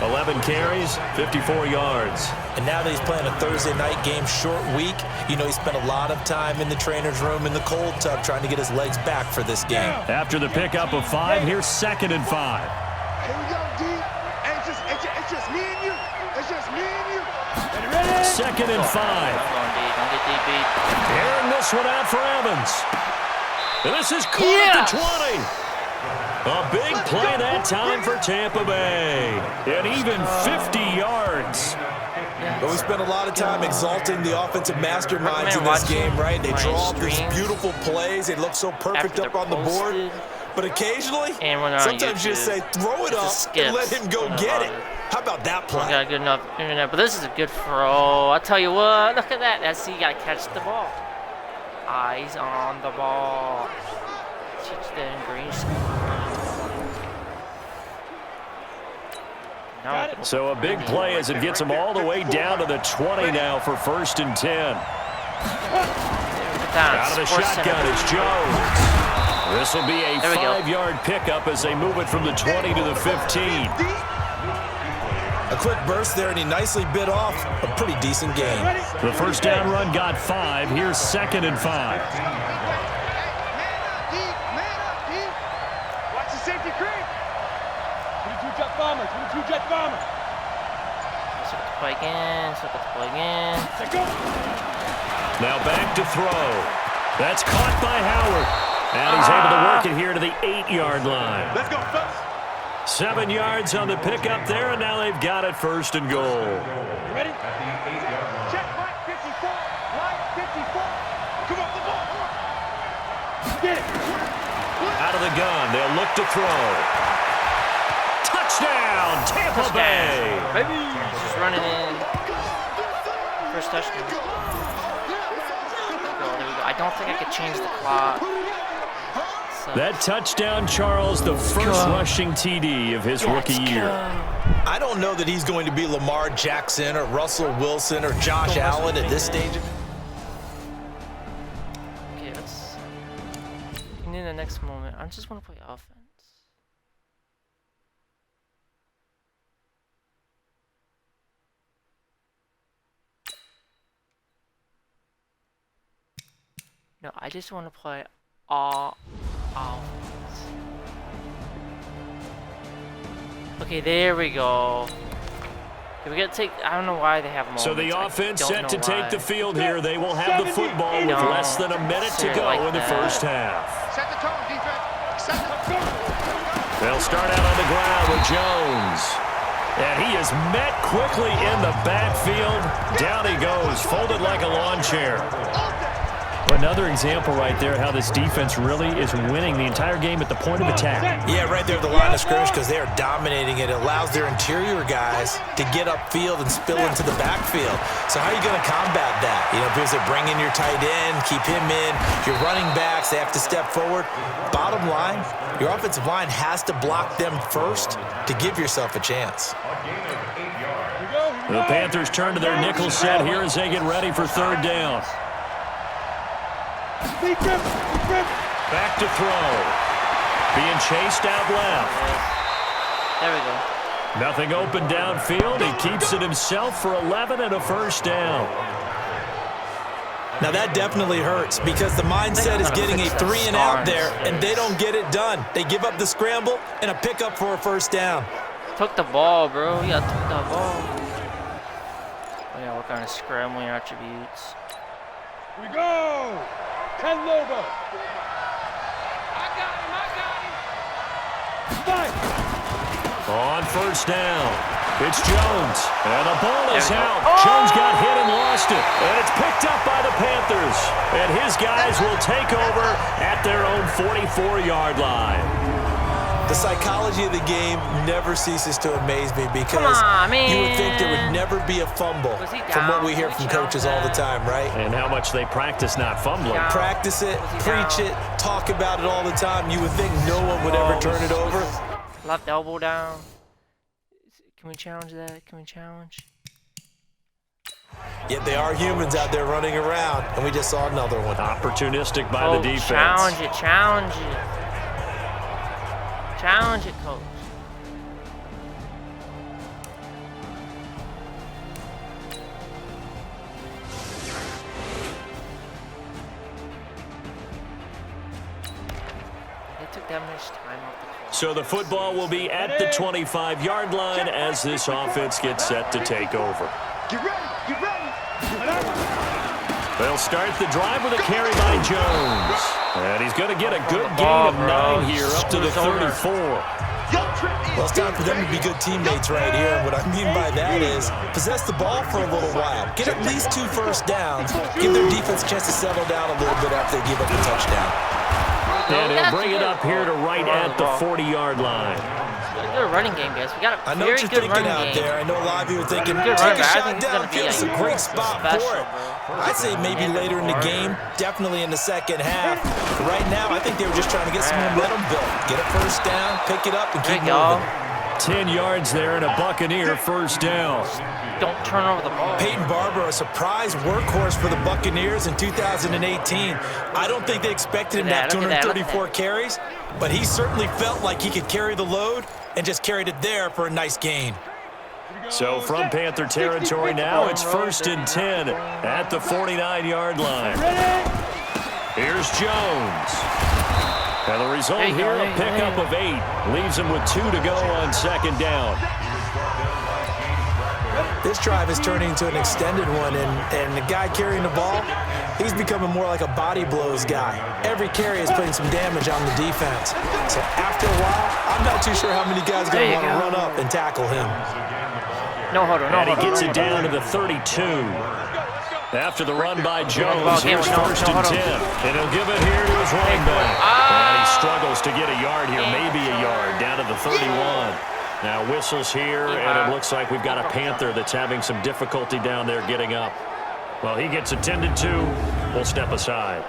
11 carries, 54 yards. And now that he's playing a Thursday night game, short week, you know he spent a lot of time in the trainer's room in the cold tub trying to get his legs back for this game. After the pickup of 5, here's 2nd and 5. Here we go, D. It's just me and you. It's just me and you. 2nd and 5. Don't get deep beat. Airing this one out for Evans. And this is caught at the 20. A big play that time for Tampa Bay. And even 50 yards. But we spent a lot of time exalting the offensive masterminds in this game, right? They draw up these beautiful plays. They look so perfect up on the board. But occasionally, sometimes you just say, throw it up and let him go get it. How about that play? Got good enough internet, but this is a good throw. I'll tell you what, look at that. That's you gotta catch the ball. Eyes on the ball. Teach that in green school. So a big play as it gets them all the way down to the 20 now for 1st and 10. Out of the shotgun is Jones. This will be a 5-yard pickup as they move it from the 20 to the 15. A quick burst there, and he nicely bit off a pretty decent game. The first down run got 5. Here's 2nd and 5. Watch the safety creep. 22 jet bomber, 22 jet bomber. So let's play again, Now back to throw. That's caught by Howard. And he's able to work it here to the 8-yard line. Let's go, fellas. 7 yards on the pickup there, and now they've got it 1st and goal. You ready? Check Mike 54. Mike 54. Come on, the ball. Get it. Out of the gun, they'll look to throw. Touchdown, Tampa Bay. Baby, just running in. First touchdown. There we go. I don't think I could change the clock. That touchdown, Charles, the first rushing TD of his rookie year. I don't know that he's going to be Lamar Jackson or Russell Wilson or Josh Allen at this stage. Okay, let's in the next moment. I just want to play offense. No, I just want to play all offense. Okay, there we go. We gotta take. I don't know why they have moments. So the offense set to take the field here. They will have the 70, football with less than a minute to go like in the that. first half. Set the tone, defense. Set the tone. They'll start out on the ground with Jones. And he is met quickly in the backfield. Down he goes, folded like a lawn chair. Another example right there how this defense really is winning the entire game at the point of attack. Yeah, right there at the line of scrimmage because they are dominating it. It allows their interior guys to get upfield and spill into the backfield. So how are you going to combat that? You know, because they bring in your tight end, keep him in. Your running backs, they have to step forward. Bottom line, your offensive line has to block them first to give yourself a chance. The Panthers turn to their nickel set here as they get ready for third down. Back to throw. Being chased out left. There we go. Nothing open downfield. He keeps it himself for 11 and a first down. Now that definitely hurts because the mindset is getting a 3 and out there, and they don't get it done. They give up the scramble and a pickup for a first down. Took the ball, bro. You gotta took the ball. We gotta work on his scrambling attributes. We go. 10 Lobo. I got him. On first down, it's Jones, and the ball is out. Jones got hit and lost it, and it's picked up by the Panthers. And his guys will take over at their own 44-yard line. The psychology of the game never ceases to amaze me because you would think there would never be a fumble from what we hear from coaches all the time, right? And how much they practice not fumbling. Practice it, preach it, talk about it all the time. You would think no one would ever turn it over. Left elbow down. Can we challenge that? Can we challenge? Yet they are humans out there running around, and we just saw another one. Opportunistic by the defense. Challenge it, challenge it. Challenge it, coach. They took that much time off the clock. So the football will be at the 25-yard line as this offense gets set to take over. Get ready. Get ready. They'll start the drive with a carry by Jones. And he's going to get a good gain of 9 here up to the 34. Well, it's time for them to be good teammates right here. And what I mean by that is possess the ball for a little while. Get at least 2 first downs. Give their defense a chance to settle down a little bit after they give up the touchdown. And he'll bring it up here to right at the 40-yard line. Good running game, guys. We got a I know very what you're good thinking running out game. there. I know a lot of you are thinking, Good take running a back. I shot think he's gonna be downfield. It's a great spot for it. I'd say maybe later in the game, definitely in the second half. But right now, I think they were just trying to get some momentum built. Get a first down, pick it up, and keep moving. 10 yards there and a Buccaneer first down. Don't turn over the ball. Peyton Barber, a surprise workhorse for the Buccaneers in 2018. I don't think they expected him to have 234 carries, but he certainly felt like he could carry the load and just carried it there for a nice gain. So from Panther territory now, it's 1st and 10 at the 49-yard line. Here's Jones. And the result here, a pickup of 8. Leaves him with 2 to go on second down. This drive is turning into an extended one, and the guy carrying the ball, he's becoming more like a body blows guy. Every carry is putting some damage on the defense. So after a while, I'm not too sure how many guys are going to want to run up and tackle him. No hold on, no And he hold on. gets it down to the 32. After the run by Jones, here's 1st and 10. And he'll give it here to his running back. And he struggles to get a yard here, maybe a yard, down to the 31. Now whistles here, and it looks like we've got a Panther that's having some difficulty down there getting up. Well, he gets attended to. We'll step aside.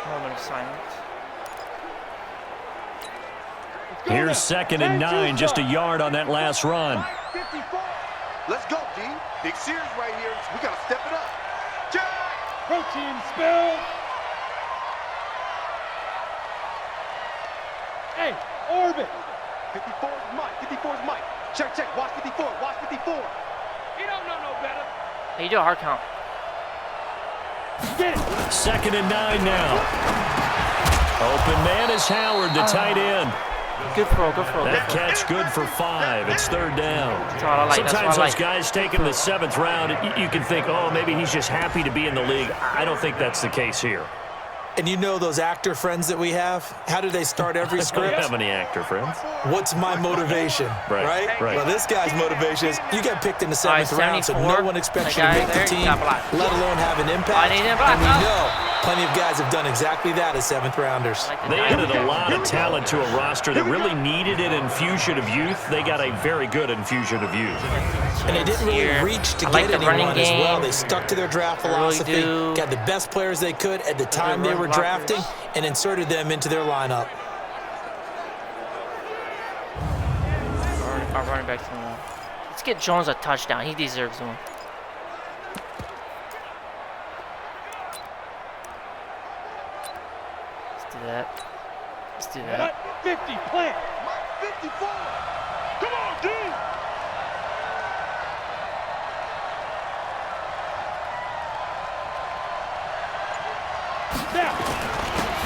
Moment of silence. Here's 2nd and 9, just a yard on that last run. Let's go, D. Big series right here. We got to step it up. Jack! Protein spill. Hey, orbit. 54 is Mike. 54 is Mike. Check, check. Watch 54. Watch 54. He don't know no better. Hey, you do a hard count. Get it. 2nd and 9 now. Open man is Howard, the tight end. Good throw, good throw. That catch good for 5. It's 3rd down. That's all I like. Sometimes those guys taking the 7th round, you can think, oh, maybe he's just happy to be in the league. I don't think that's the case here. And you know those actor friends that we have? How do they start every script? We don't have any actor friends. What's my motivation? Right. Well, this guy's motivation is you get picked in the 7th round, so no one expects you to make the team, let alone have an impact. And we know plenty of guys have done exactly that as 7th rounders. They added a lot of talent to a roster that really needed an infusion of youth. They got a very good infusion of youth. And they didn't really reach to get anyone as well. They stuck to their draft philosophy, got the best players they could at the time they were drafting, and inserted them into their lineup. Our running back's in one. Let's get Jones a touchdown. He deserves one. Let's do that. Let's do that. 50, plant. 54. Come on, dude.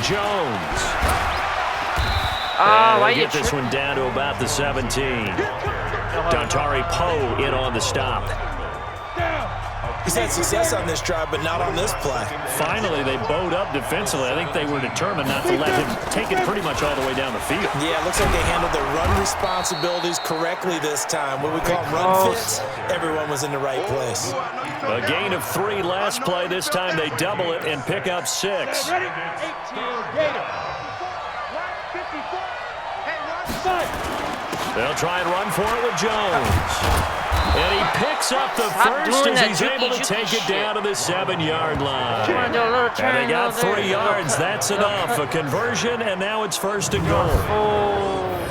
Jones. Why get this one down to about the 17. Dontari Poe in on the stop. He's had success on this drive, but not on this play. Finally, they bowed up defensively. I think they were determined not to let him take it pretty much all the way down the field. Yeah, it looks like they handled their run responsibilities correctly this time. What we call run fits, everyone was in the right place. A gain of 3 last play. This time they double it and pick up 6. They'll try and run for it with Jones. And he picks up the first as he's able to take it down to the 7-yard line. And they got 3 yards. That's enough. A conversion, and now it's 1st and goal.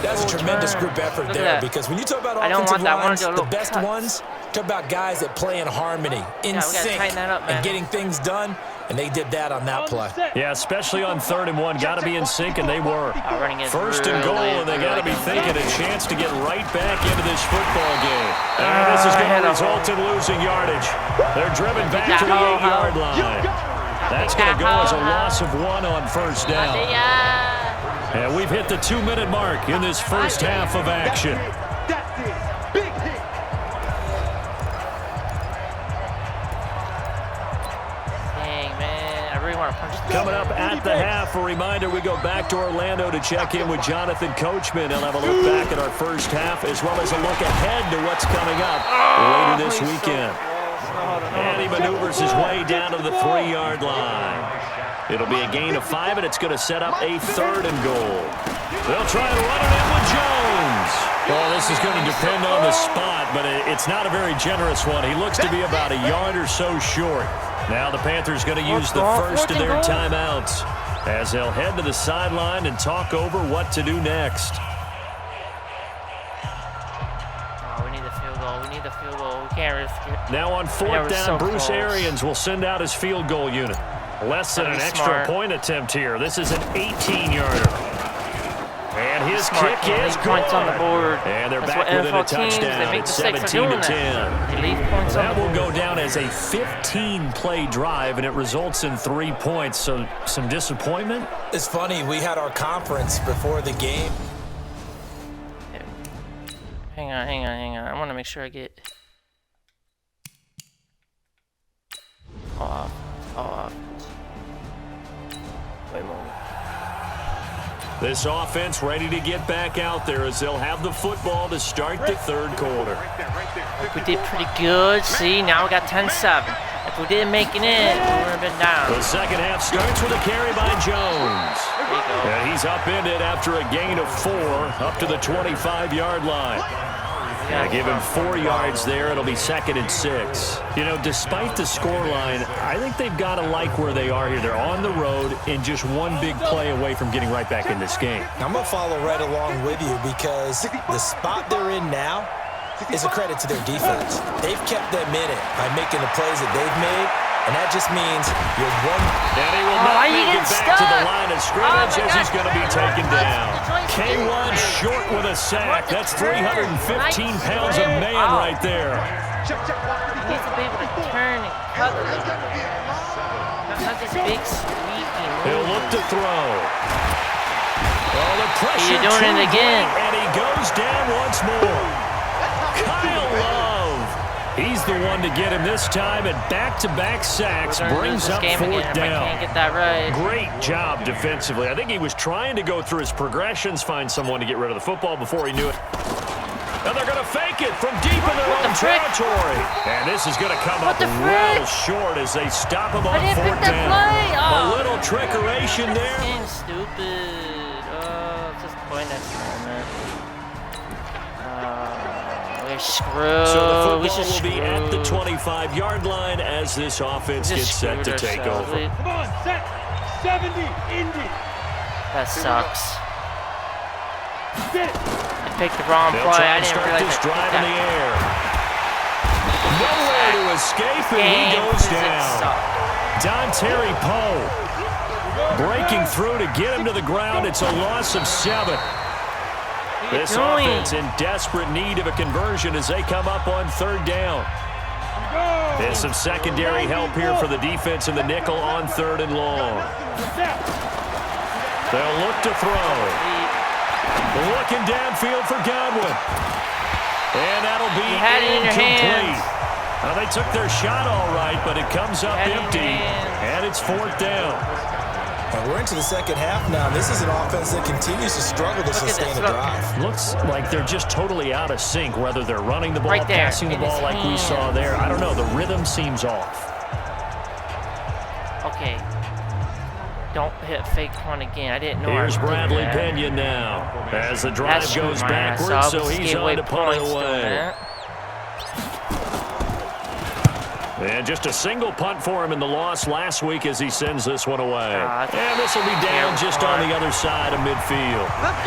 That's a tremendous group effort there, because when you talk about offensive lines, the best ones, talk about guys that play in harmony, in sync, and getting things done. And they did that on that play. Yeah, especially on 3rd and 1. Got to be in sync, and they were. 1st and goal, and they got to be thinking a chance to get right back into this football game. And this is going to result in losing yardage. They're driven back to the 8-yard line. That's going to go as a loss of 1 on 1st down. And we've hit the 2-minute mark in this first half of action. Coming up at the half, a reminder, we go back to Orlando to check in with Jonathan Coachman. He'll have a look back at our first half, as well as a look ahead to what's coming up later this weekend. And he maneuvers his way down to the 3-yard line. It'll be a gain of 5, and it's going to set up a 3rd and goal. They'll try and run it in with Jones. Well, this is going to depend on the spot, but it's not a very generous one. He looks to be about a yard or so short. Now the Panthers going to use the first of their timeouts as they'll head to the sideline and talk over what to do next. Oh, we need the field goal. We need the field goal. We can't risk it. Now on 4th down, Bruce Arians will send out his field goal unit. Less than an extra point attempt here. This is an 18-yarder. And his kick is good. Points on the board. And they're back within a touchdown. It's 17-10. That will go down as a 15-play drive, and it results in 3 points. So some disappointment. It's funny. We had our conference before the game. Hang on. I want to make sure I get off. Wait a moment. This offense ready to get back out there as they'll have the football to start the 3rd quarter. We did pretty good. See, now we got 10-7. If we didn't make it in, we would have been down. The second half starts with a carry by Jones. And he's upended after a gain of 4 up to the 25-yard line. Give him 4 yards there. It'll be 2nd and 6. You know, despite the scoreline, I think they've got to like where they are here. They're on the road and just one big play away from getting right back in this game. I'm going to follow right along with you because the spot they're in now is a credit to their defense. They've kept them in it by making the plays that they've made, and that just means you're one. And he will not make it back to the line of scrimmage as he's going to be taken down. K1 short with a sack. That's 315 pounds of man right there. He needs to be able to turn and cover. Not this big sweeping. He'll look to throw. Oh, the pressure You're doing it again. And he goes down once more. Kyle Love. He's the one to get him this time, and back-to-back sacks brings up fourth down. I can't get that right. Great job defensively. I think he was trying to go through his progressions, find someone to get rid of the football before he knew it. And they're going to fake it from deep in their own territory. And this is going to come up well short as they stop him on fourth down. A little trickeration there. This stupid. Oh, just play next time, man. We're screwed. So the football will be at the 25-yard line as this offense gets set to take over. Come on, set 70, Indy. That sucks. Sit. I picked the wrong play. I didn't realize this drive in the air. Nowhere to escape, and he goes down. Terry Poe breaking through to get him to the ground. It's a loss of 7. This offense in desperate need of a conversion as they come up on third down. There's some secondary help here for the defense in the nickel on third and long. They'll look to throw. Looking downfield for Godwin. And that'll be incomplete. Well, they took their shot all right, but it comes up empty, and it's fourth down. And we're into the second half now. This is an offense that continues to struggle to sustain a drive. Looks like they're just totally out of sync, whether they're running the ball, passing the ball like we saw there. I don't know. The rhythm seems off. Okay. Don't hit fake punt again. I didn't know. Here's Bradley Pena now as the drive goes backwards, so he's on to punt it away. And just a single punt for him in the loss last week as he sends this one away. And this will be down just on the other side of midfield. Let's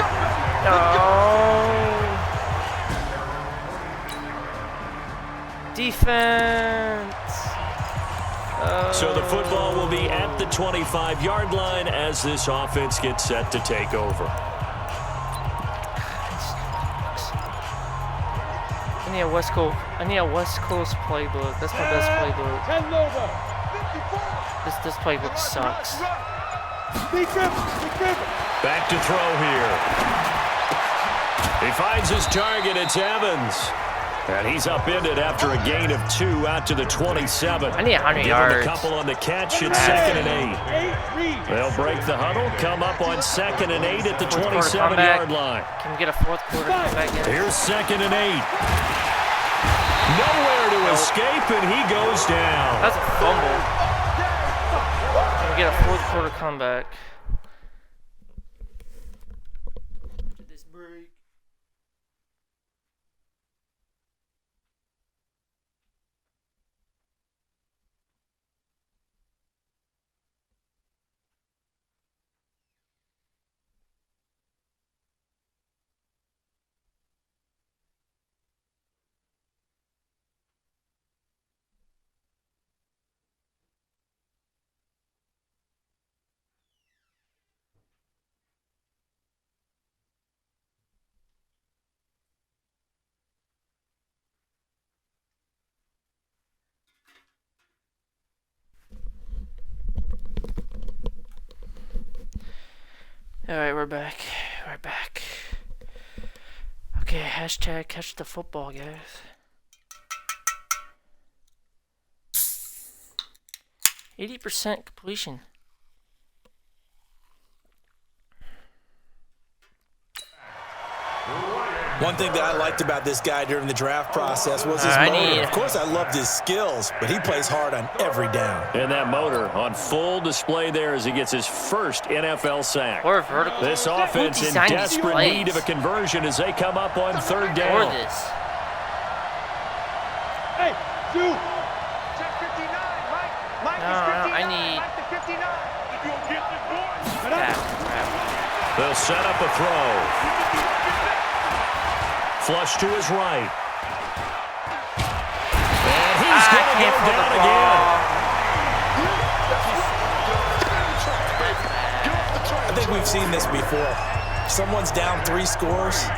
go. Defense. So the football will be at the 25-yard line as this offense gets set to take over. I need a West Coast playbook. That's my best playbook. This playbook sucks. Back to throw here. He finds his target. It's Evans. And he's upended after a gain of 2 out to the 27. I need 100 yards. A couple on the catch. It's 2nd and 8. They'll break the huddle. Come up on 2nd and 8 at the 27-yard line. Can we get a fourth quarter comeback in? Here's 2nd and 8. Nowhere to escape, and he goes down. That's a fumble. Can we get a fourth quarter comeback? This break. Alright, we're back. We're back. Okay, hashtag catch the football, guys. 80% completion. One thing that I liked about this guy during the draft process was his motor. Of course, I loved his skills, but he plays hard on every down. And that motor on full display there as he gets his first NFL sack. Or vertical. This offense in desperate need of a conversion as they come up on third down. Or this. Hey, shoot. Check 59, Mike. Mike No, is 59. I need... Mike the 59. If you'll get this boy. They'll set up a throw. Flush to his right. And he's going to go down again. I think we've seen this before. Someone's down 3 scores.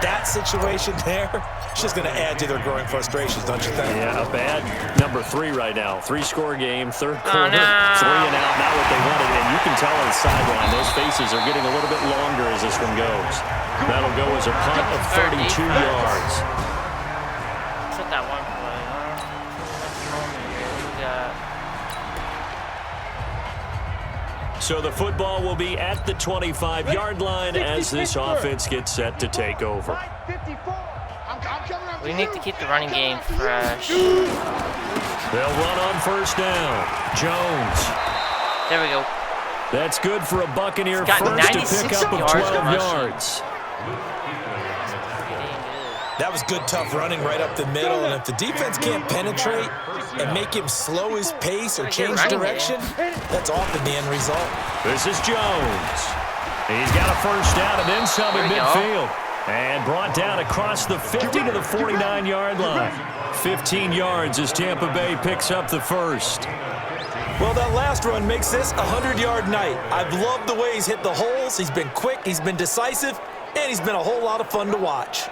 that situation there, it's just going to add to their growing frustrations, don't you think? Yeah, a bad number 3 right now. 3-score game, third quarter, 3 and out, not what they wanted. And you can tell on the sideline, those faces are getting a little bit longer as this one goes. That'll go as a punt of 32 yards. Except that one play, huh? We got... So the football will be at the 25-yard line as this offense gets set to take over. We need to keep the running game fresh. They'll run on first down. Jones. There we go. That's good for a Buccaneer Got first to 96 pick up of 12 yards. That was good, tough running right up the middle, and if the defense can't penetrate and make him slow his pace or change direction, that's often the end result. This is Jones. He's got a first down and then some in midfield. And brought down across the 50 to the 49-yard line. 15 yards as Tampa Bay picks up the first. Well, that last run makes this a 100-yard night. I've loved the way he's hit the holes. He's been quick, he's been decisive, and he's been a whole lot of fun to watch.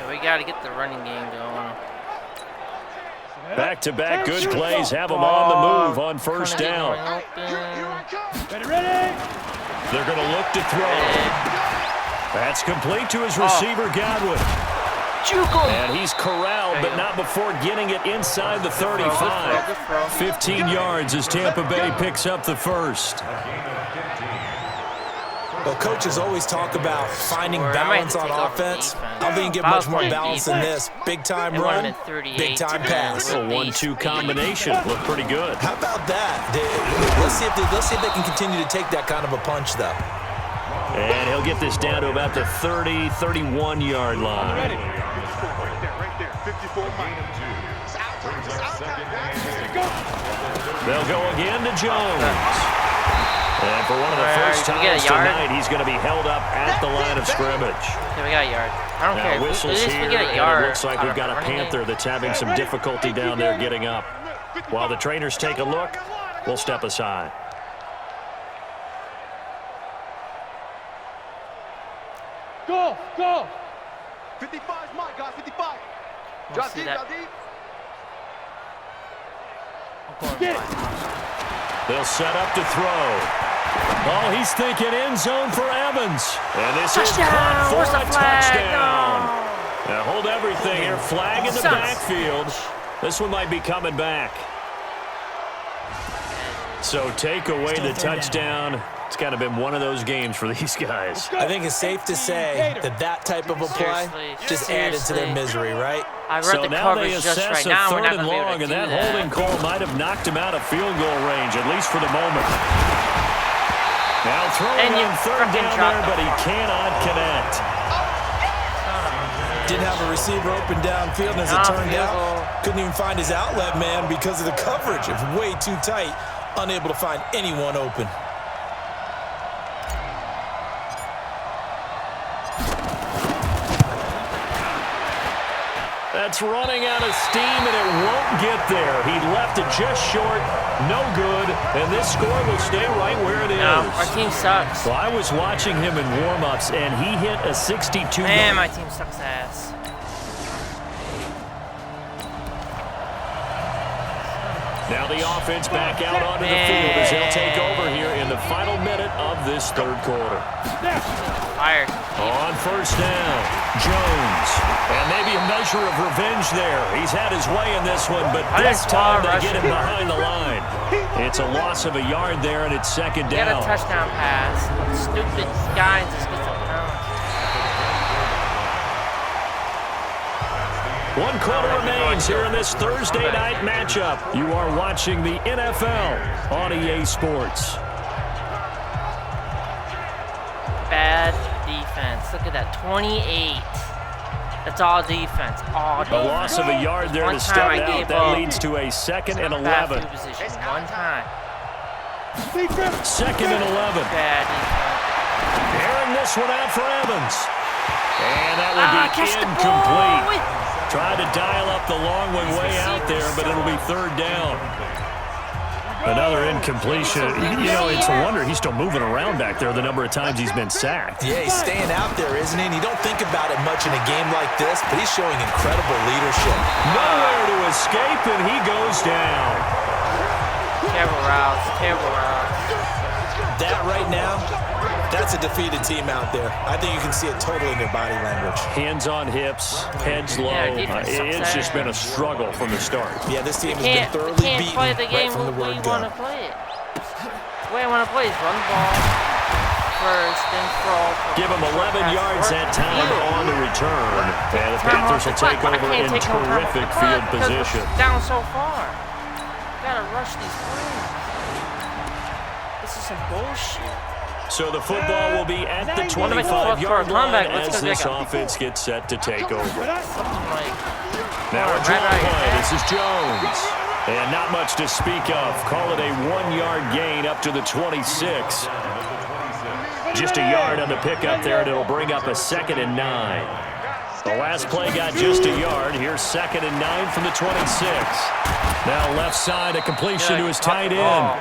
We got to get the running game going. Back-to-back good plays have them on the move on first down. Ready. They're going to look to throw. That's complete to his receiver, Godwin. And he's corralled, but not before getting it inside the 35. 15 yards as Tampa Bay picks up the first. Well, coaches always talk about finding balance on offense. I don't think you get much more balance than this. Big-time run, big-time pass. A 1-2 combination. Looked pretty good. How about that? Let's see if they can continue to take that kind of a punch, though. And he'll get this down to about the 30, 31-yard line. Right there. 54 They'll go again to Jones. And for one of the first times tonight, he's going to be held up at the line of scrimmage. Okay, we got a yard. I don't care. Whistles here, and it looks like we've got a Panther that's having some difficulty down there getting up. While the trainers take a look, we'll step aside. Go! 55 is mine, guys. 55. Drop deep, drop deep. They'll set up to throw. Oh, he's thinking end zone for Evans. And this is caught for a touchdown. Now hold everything here. Flag in the backfield. This one might be coming back. So take away the touchdown. It's kind of been one of those games for these guys. I think it's safe to say that type of a play just added to their misery, right? So now they assess a third and long, and that holding call might have knocked him out of field goal range, at least for the moment. Now throwing on third down there, but he cannot connect. Didn't have a receiver open downfield, and as it turned out, couldn't even find his outlet man because of the coverage. It was way too tight, unable to find anyone open. That's running out of steam, and it won't get there. He left it just short, no good, and this score will stay right where it is. Our team sucks. Well, I was watching him in warm-ups, and he hit a 62. Man, my team sucks ass. Now the offense back out onto the field as they'll take over here in the final minute of this third quarter. Fired. On first down, Jones. And maybe a measure of revenge there. He's had his way in this one, but this time they get him behind the line. It's a loss of a yard there, and it's second down. Get a touchdown pass. Stupid guys just get some pounds. 1 quarter remains here in this Thursday night matchup. You are watching the NFL on EA Sports. Bad defense. Look at that, 28. That's all defense. All defense. A loss of a yard there to step out. That leads to a 2nd and 11. Position. One time. 2nd and 11. Bad defense. Airing this one out for Evans. And that will be incomplete. Tried to dial up the long one way out there, but it'll be third down. Another incompletion. You know, it's a wonder he's still moving around back there the number of times he's been sacked. Yeah, he's staying out there, isn't he? And you don't think about it much in a game like this, but he's showing incredible leadership. Nowhere to escape, and he goes down. Terrible routes, terrible routes. That right now, that's a defeated team out there. I think you can see it totally in their body language. Hands on hips, heads low. It's just been a struggle from the start. Yeah, this team has been thoroughly beaten play the game right from the word go. want to play it. The way I want to play is run the ball first, then throw. Give him 11 yards that time on the return. And the Panthers will take over in terrific field position. Down so far. Gotta rush these plays. This is some bullshit. So the football will be at the 25-yard line as this offense gets set to take over. Now a draw play. This is Jones. And not much to speak of. Call it a 1-yard gain up to the 26. Just a yard on the pickup there, and it'll bring up a 2nd and 9. The last play got just a yard. Here's 2nd and 9 from the 26. Now left side, a completion to his tight end.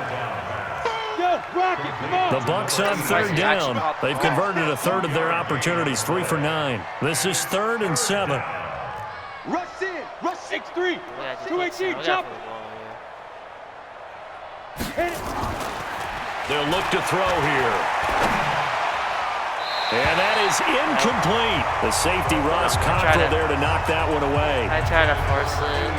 The Bucs on 3rd down. They've converted a third of their opportunities, 3 for 9. This is 3rd and 7. Rush in, rush 6-3, 2-18, jump. They'll look to throw here. And that is incomplete. The safety, Ross Cockrell, there to knock that one away. I tried to force it.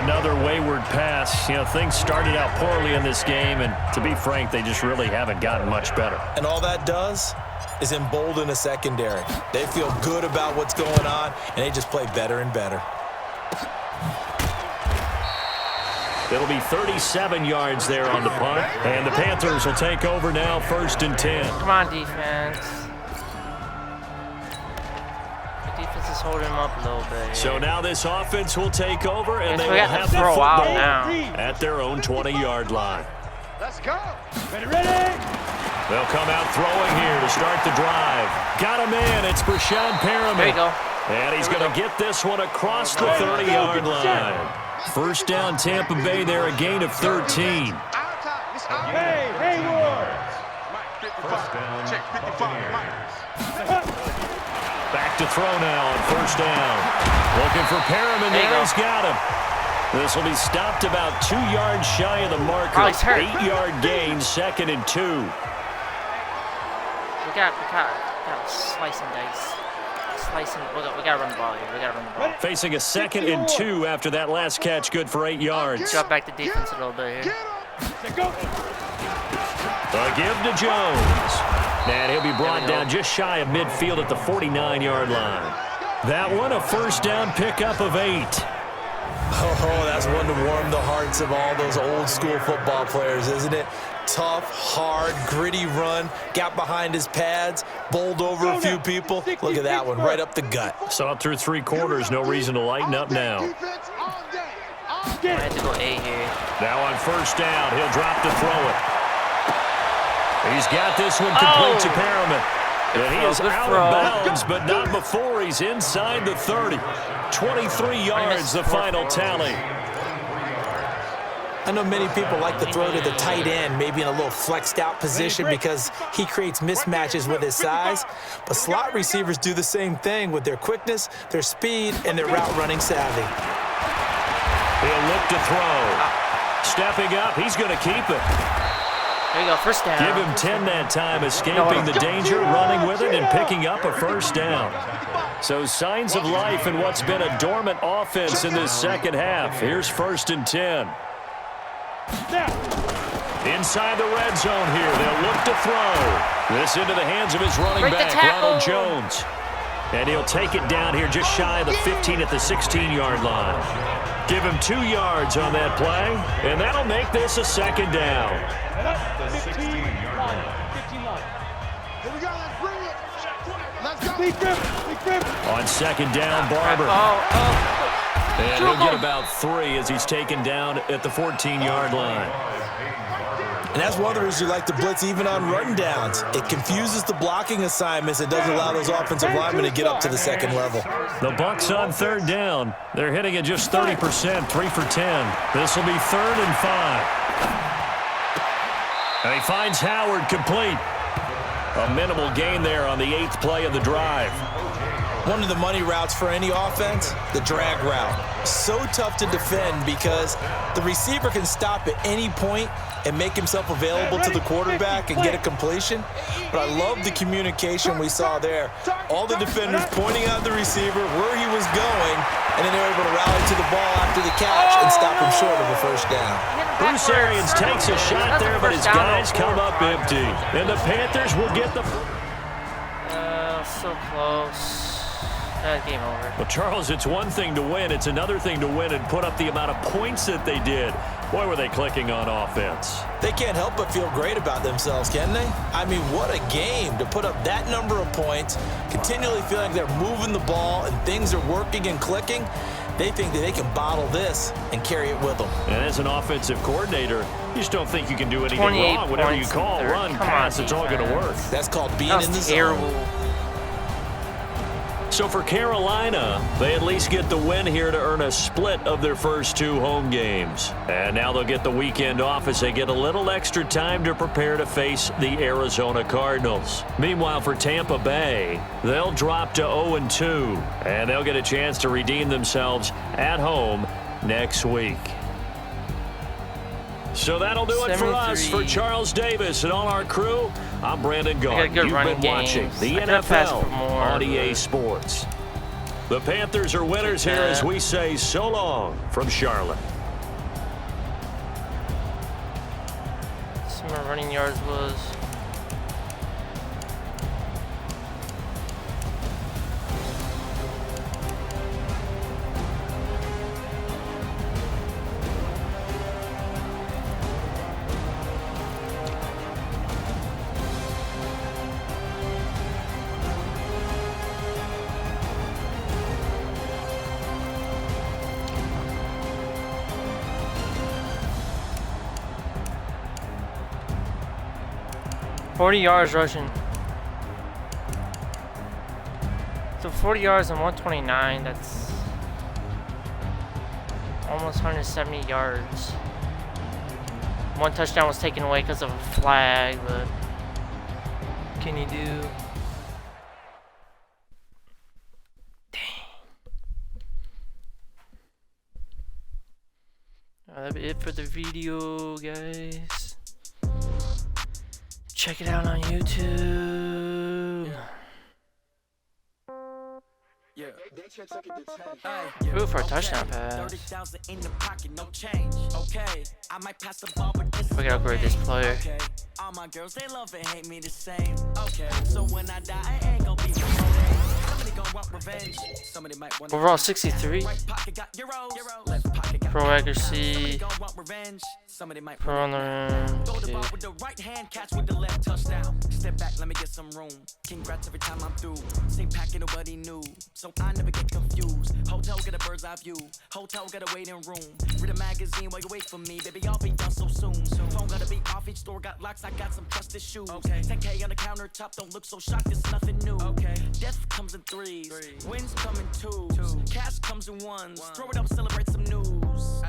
Another wayward pass. You know, things started out poorly in this game, and to be frank, they just really haven't gotten much better. And all that does is embolden a secondary. They feel good about what's going on, and they just play better and better. It'll be 37 yards there on the punt, and the Panthers will take over now, 1st and 10. Come on, defense. The defense is holding him up a little bit. So now this offense will take over, and they will have the throw football out now at their own 20-yard line. Let's go. Ready. They'll come out throwing here to start the drive. Got a man. It's Brashad Perriman. There you go. And he's going to get this one across the 30-yard line. 1st down, Tampa Bay there, a gain of 13. Hey, Hayward. Check 55. Back to throw now on 1st down. Looking for Perriman. There he's got him. This will be stopped about 2 yards shy of the marker. 8-yard gain, 2nd and 2. We got slice and dice. We gotta run the ball here. We gotta run the ball. Facing a 2nd and 2 after that last catch, good for 8 yards. Drop back the defense a little bit here. The give to Jones. And he'll be brought down just shy of midfield at the 49-yard line. That one, a 1st down pickup of 8. Oh, that's one to warm the hearts of all those old school football players, isn't it? Tough, hard, gritty run, got behind his pads, bowled over a few people. Look at that one, right up the gut. Saw it through 3 quarters, no reason to lighten up now. I had to go A here. Now on 1st down, he'll drop to throw it. He's got this one complete to Perriman. And he is out of bounds, but not before he's inside the 30. 23 yards, the final tally. I know many people like to throw to the tight end, maybe in a little flexed out position because he creates mismatches with his size. But slot receivers do the same thing with their quickness, their speed, and their route running savvy. He'll look to throw. Stepping up, he's going to keep it. There you go, 1st down. Give him 10 that time, escaping the danger, running with it, and picking up a 1st down. So signs of life in what's been a dormant offense in this 2nd half. Here's 1st and 10. Inside the red zone here, they'll look to throw. This into the hands of his running back, Ronald Jones. And he'll take it down here just shy of the 15 at the 16-yard line. Give him 2 yards on that play, and that'll make this a 2nd down. 15 line. Here we go, let's bring it. Let's go. Big grip. On 2nd down, Barber. And he'll get about 3 as he's taken down at the 14-yard line. And that's one of the reasons you like to blitz even on run downs. It confuses the blocking assignments. It doesn't allow those offensive linemen to get up to the 2nd level. The Bucs on 3rd down. They're hitting at just 30%, 3 for 10. This will be 3rd and 5. And he finds Howard complete. A minimal gain there on the 8th play of the drive. One of the money routes for any offense, the drag route. So tough to defend because the receiver can stop at any point and make himself available to the quarterback and get a completion. But I love the communication we saw there. All the defenders pointing out the receiver, where he was going, and then they were able to rally to the ball after the catch and stop him short of a first down. Bruce Arians takes a shot there, but his guys come up empty. And the Panthers will get the... So close. Game over. Well, Charles, it's one thing to win. It's another thing to win and put up the amount of points that they did. Boy, were they clicking on offense. They can't help but feel great about themselves, can they? I mean, what a game to put up that number of points, continually feeling like they're moving the ball and things are working and clicking. They think that they can bottle this and carry it with them. And as an offensive coordinator, you just don't think you can do anything wrong. Whatever you call, run, pass, it's all going to work. That's called being in the zone. So for Carolina, they at least get the win here to earn a split of their first 2 home games. And now they'll get the weekend off as they get a little extra time to prepare to face the Arizona Cardinals. Meanwhile, for Tampa Bay, they'll drop to 0-2, and they'll get a chance to redeem themselves at home next week. So that'll do it for us. For Charles Davis and all our crew, I'm Brandon Garn. You've been watching the NFL on EA Sports. The Panthers are winners here as we say so long from Charlotte. Some more running yards was. 40 yards rushing. So 40 yards and 129, that's almost 170 yards. One touchdown was taken away because of a flag, but what can you do? Dang. That'll be it for the video, guys. Check it out on YouTube. Ooh, for a touchdown pass. We gotta upgrade this player. All my girls, they love and hate me the same. Okay, so when I die, I ain't gonna be overall 63. Pro accuracy. Pro on the Step back, let me get some room. Congrats every time I'm through. Same packet, nobody knew. So I never get confused. Hotel, get a bird's eye view. Hotel, got a waiting room. Read a magazine while you wait for me. Baby, I'll be done so soon. Phone gotta be off, each store got locks. I got some trusted shoes. 10K on the countertop, don't look so shocked, it's nothing new. Death comes in threes. Wins come in twos. Cash comes in ones. Throw it up, celebrate some news.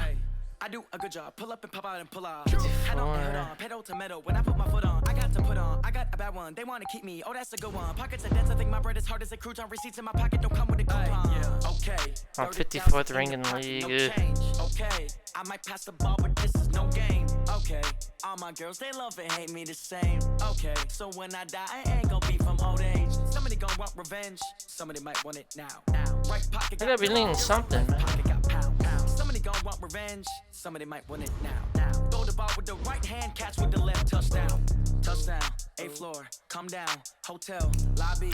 I do a good job. Pull up and pop out and pull out. Head on and hood on. Pedal to metal. When I put my foot on, I got to put on. I got a bad one. They want to keep me. Oh, that's a good one. Pockets are dense. I think my bread is hard as a crouton. Receipts in my pocket don't come with a coupon. Okay. I'm 54th rank in the league. Okay. I might pass the ball, but this is no game. Okay. All my girls, they love and hate me the same. Okay. So when I die, I ain't gonna be from old age. Somebody gonna want revenge. Somebody might want it now. Right pocket. I gotta be leaning something, man. Somebody gon' want revenge. Somebody might want it now. Throw the ball with the right hand, catch with the left. Touchdown. Touchdown. 8th floor. Come down. Hotel. Lobby.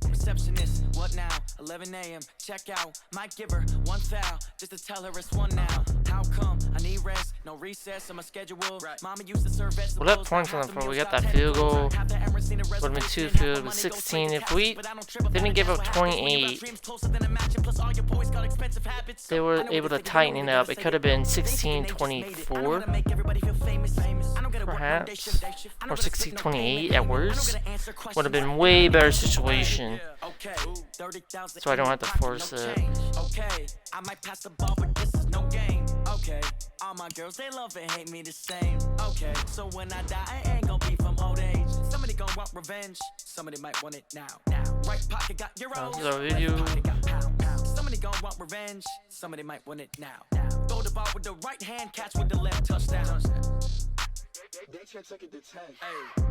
Receptionist. What now? 11 a.m. Check out. Might give her one foul just to tell her it's one now. How come? I need rest. No recess on my schedule. Mama used to serve vegetables. What up, points on them, bro? We got that field goal. Would have been 2 field with 16. If we didn't give up 28, they were able to tighten it up. It could have been 16-24, perhaps, or 16-28 at worst. Would have been way better situation. So I don't have to force it. I might pass the ball, but this is no game. Okay, all my girls, they love and hate me the same. Okay, so when I die, I ain't gon' be from old age. Somebody gon' want revenge, somebody might want it now. Right pocket got euros, left pocket got pound. Somebody gon' want revenge, somebody might want it now. Throw the ball with the right hand, catch with the left, touchdown. They can't take it to 10. Hey.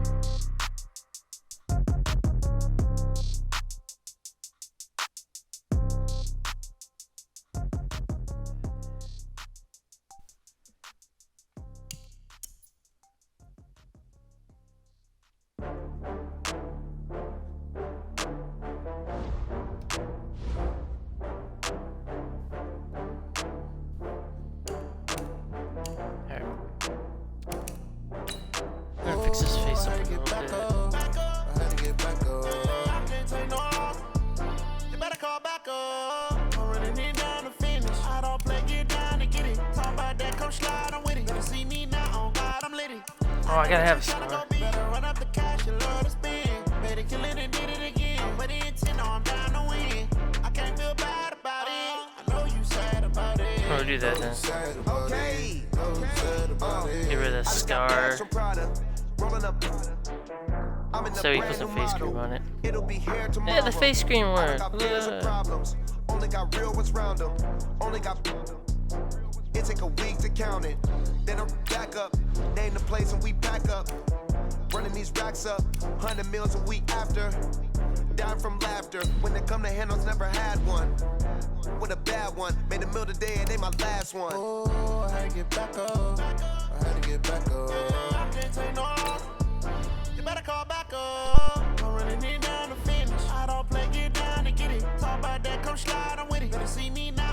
Fix his face up a little bit. I had to get back up. I can't take no loss. You better call back up. I'm running it down to finish. I don't play, get down to get it. Talk about that, come slide, I'm with it. Better see me now, on God, I'm litty. Oh, I gotta have a score. Better run up the cash, you love to spend. Better kill it and did it again. But the intent, I'm down to win. I can't feel bad about it. I know you sad about it. Oh, do that then. Okay. Get rid of the scar. So he put some face cream on it. Yeah, the face cream worked. Only got real ones round them. Only got. It take a week to count it. Then I'm back up. Name the place and we back up. Running these racks up. 100 meals a week after. Dying from laughter. When they come to handles, never had one. With a bad one. Made a meal today and they my last one. Oh, I had to get back up. I had to get back up. I can't take no loss. You better call back up. I'm running it down to finish. I don't play, get down to get it. Talk about that, come slide, I'm with it. Better see me now.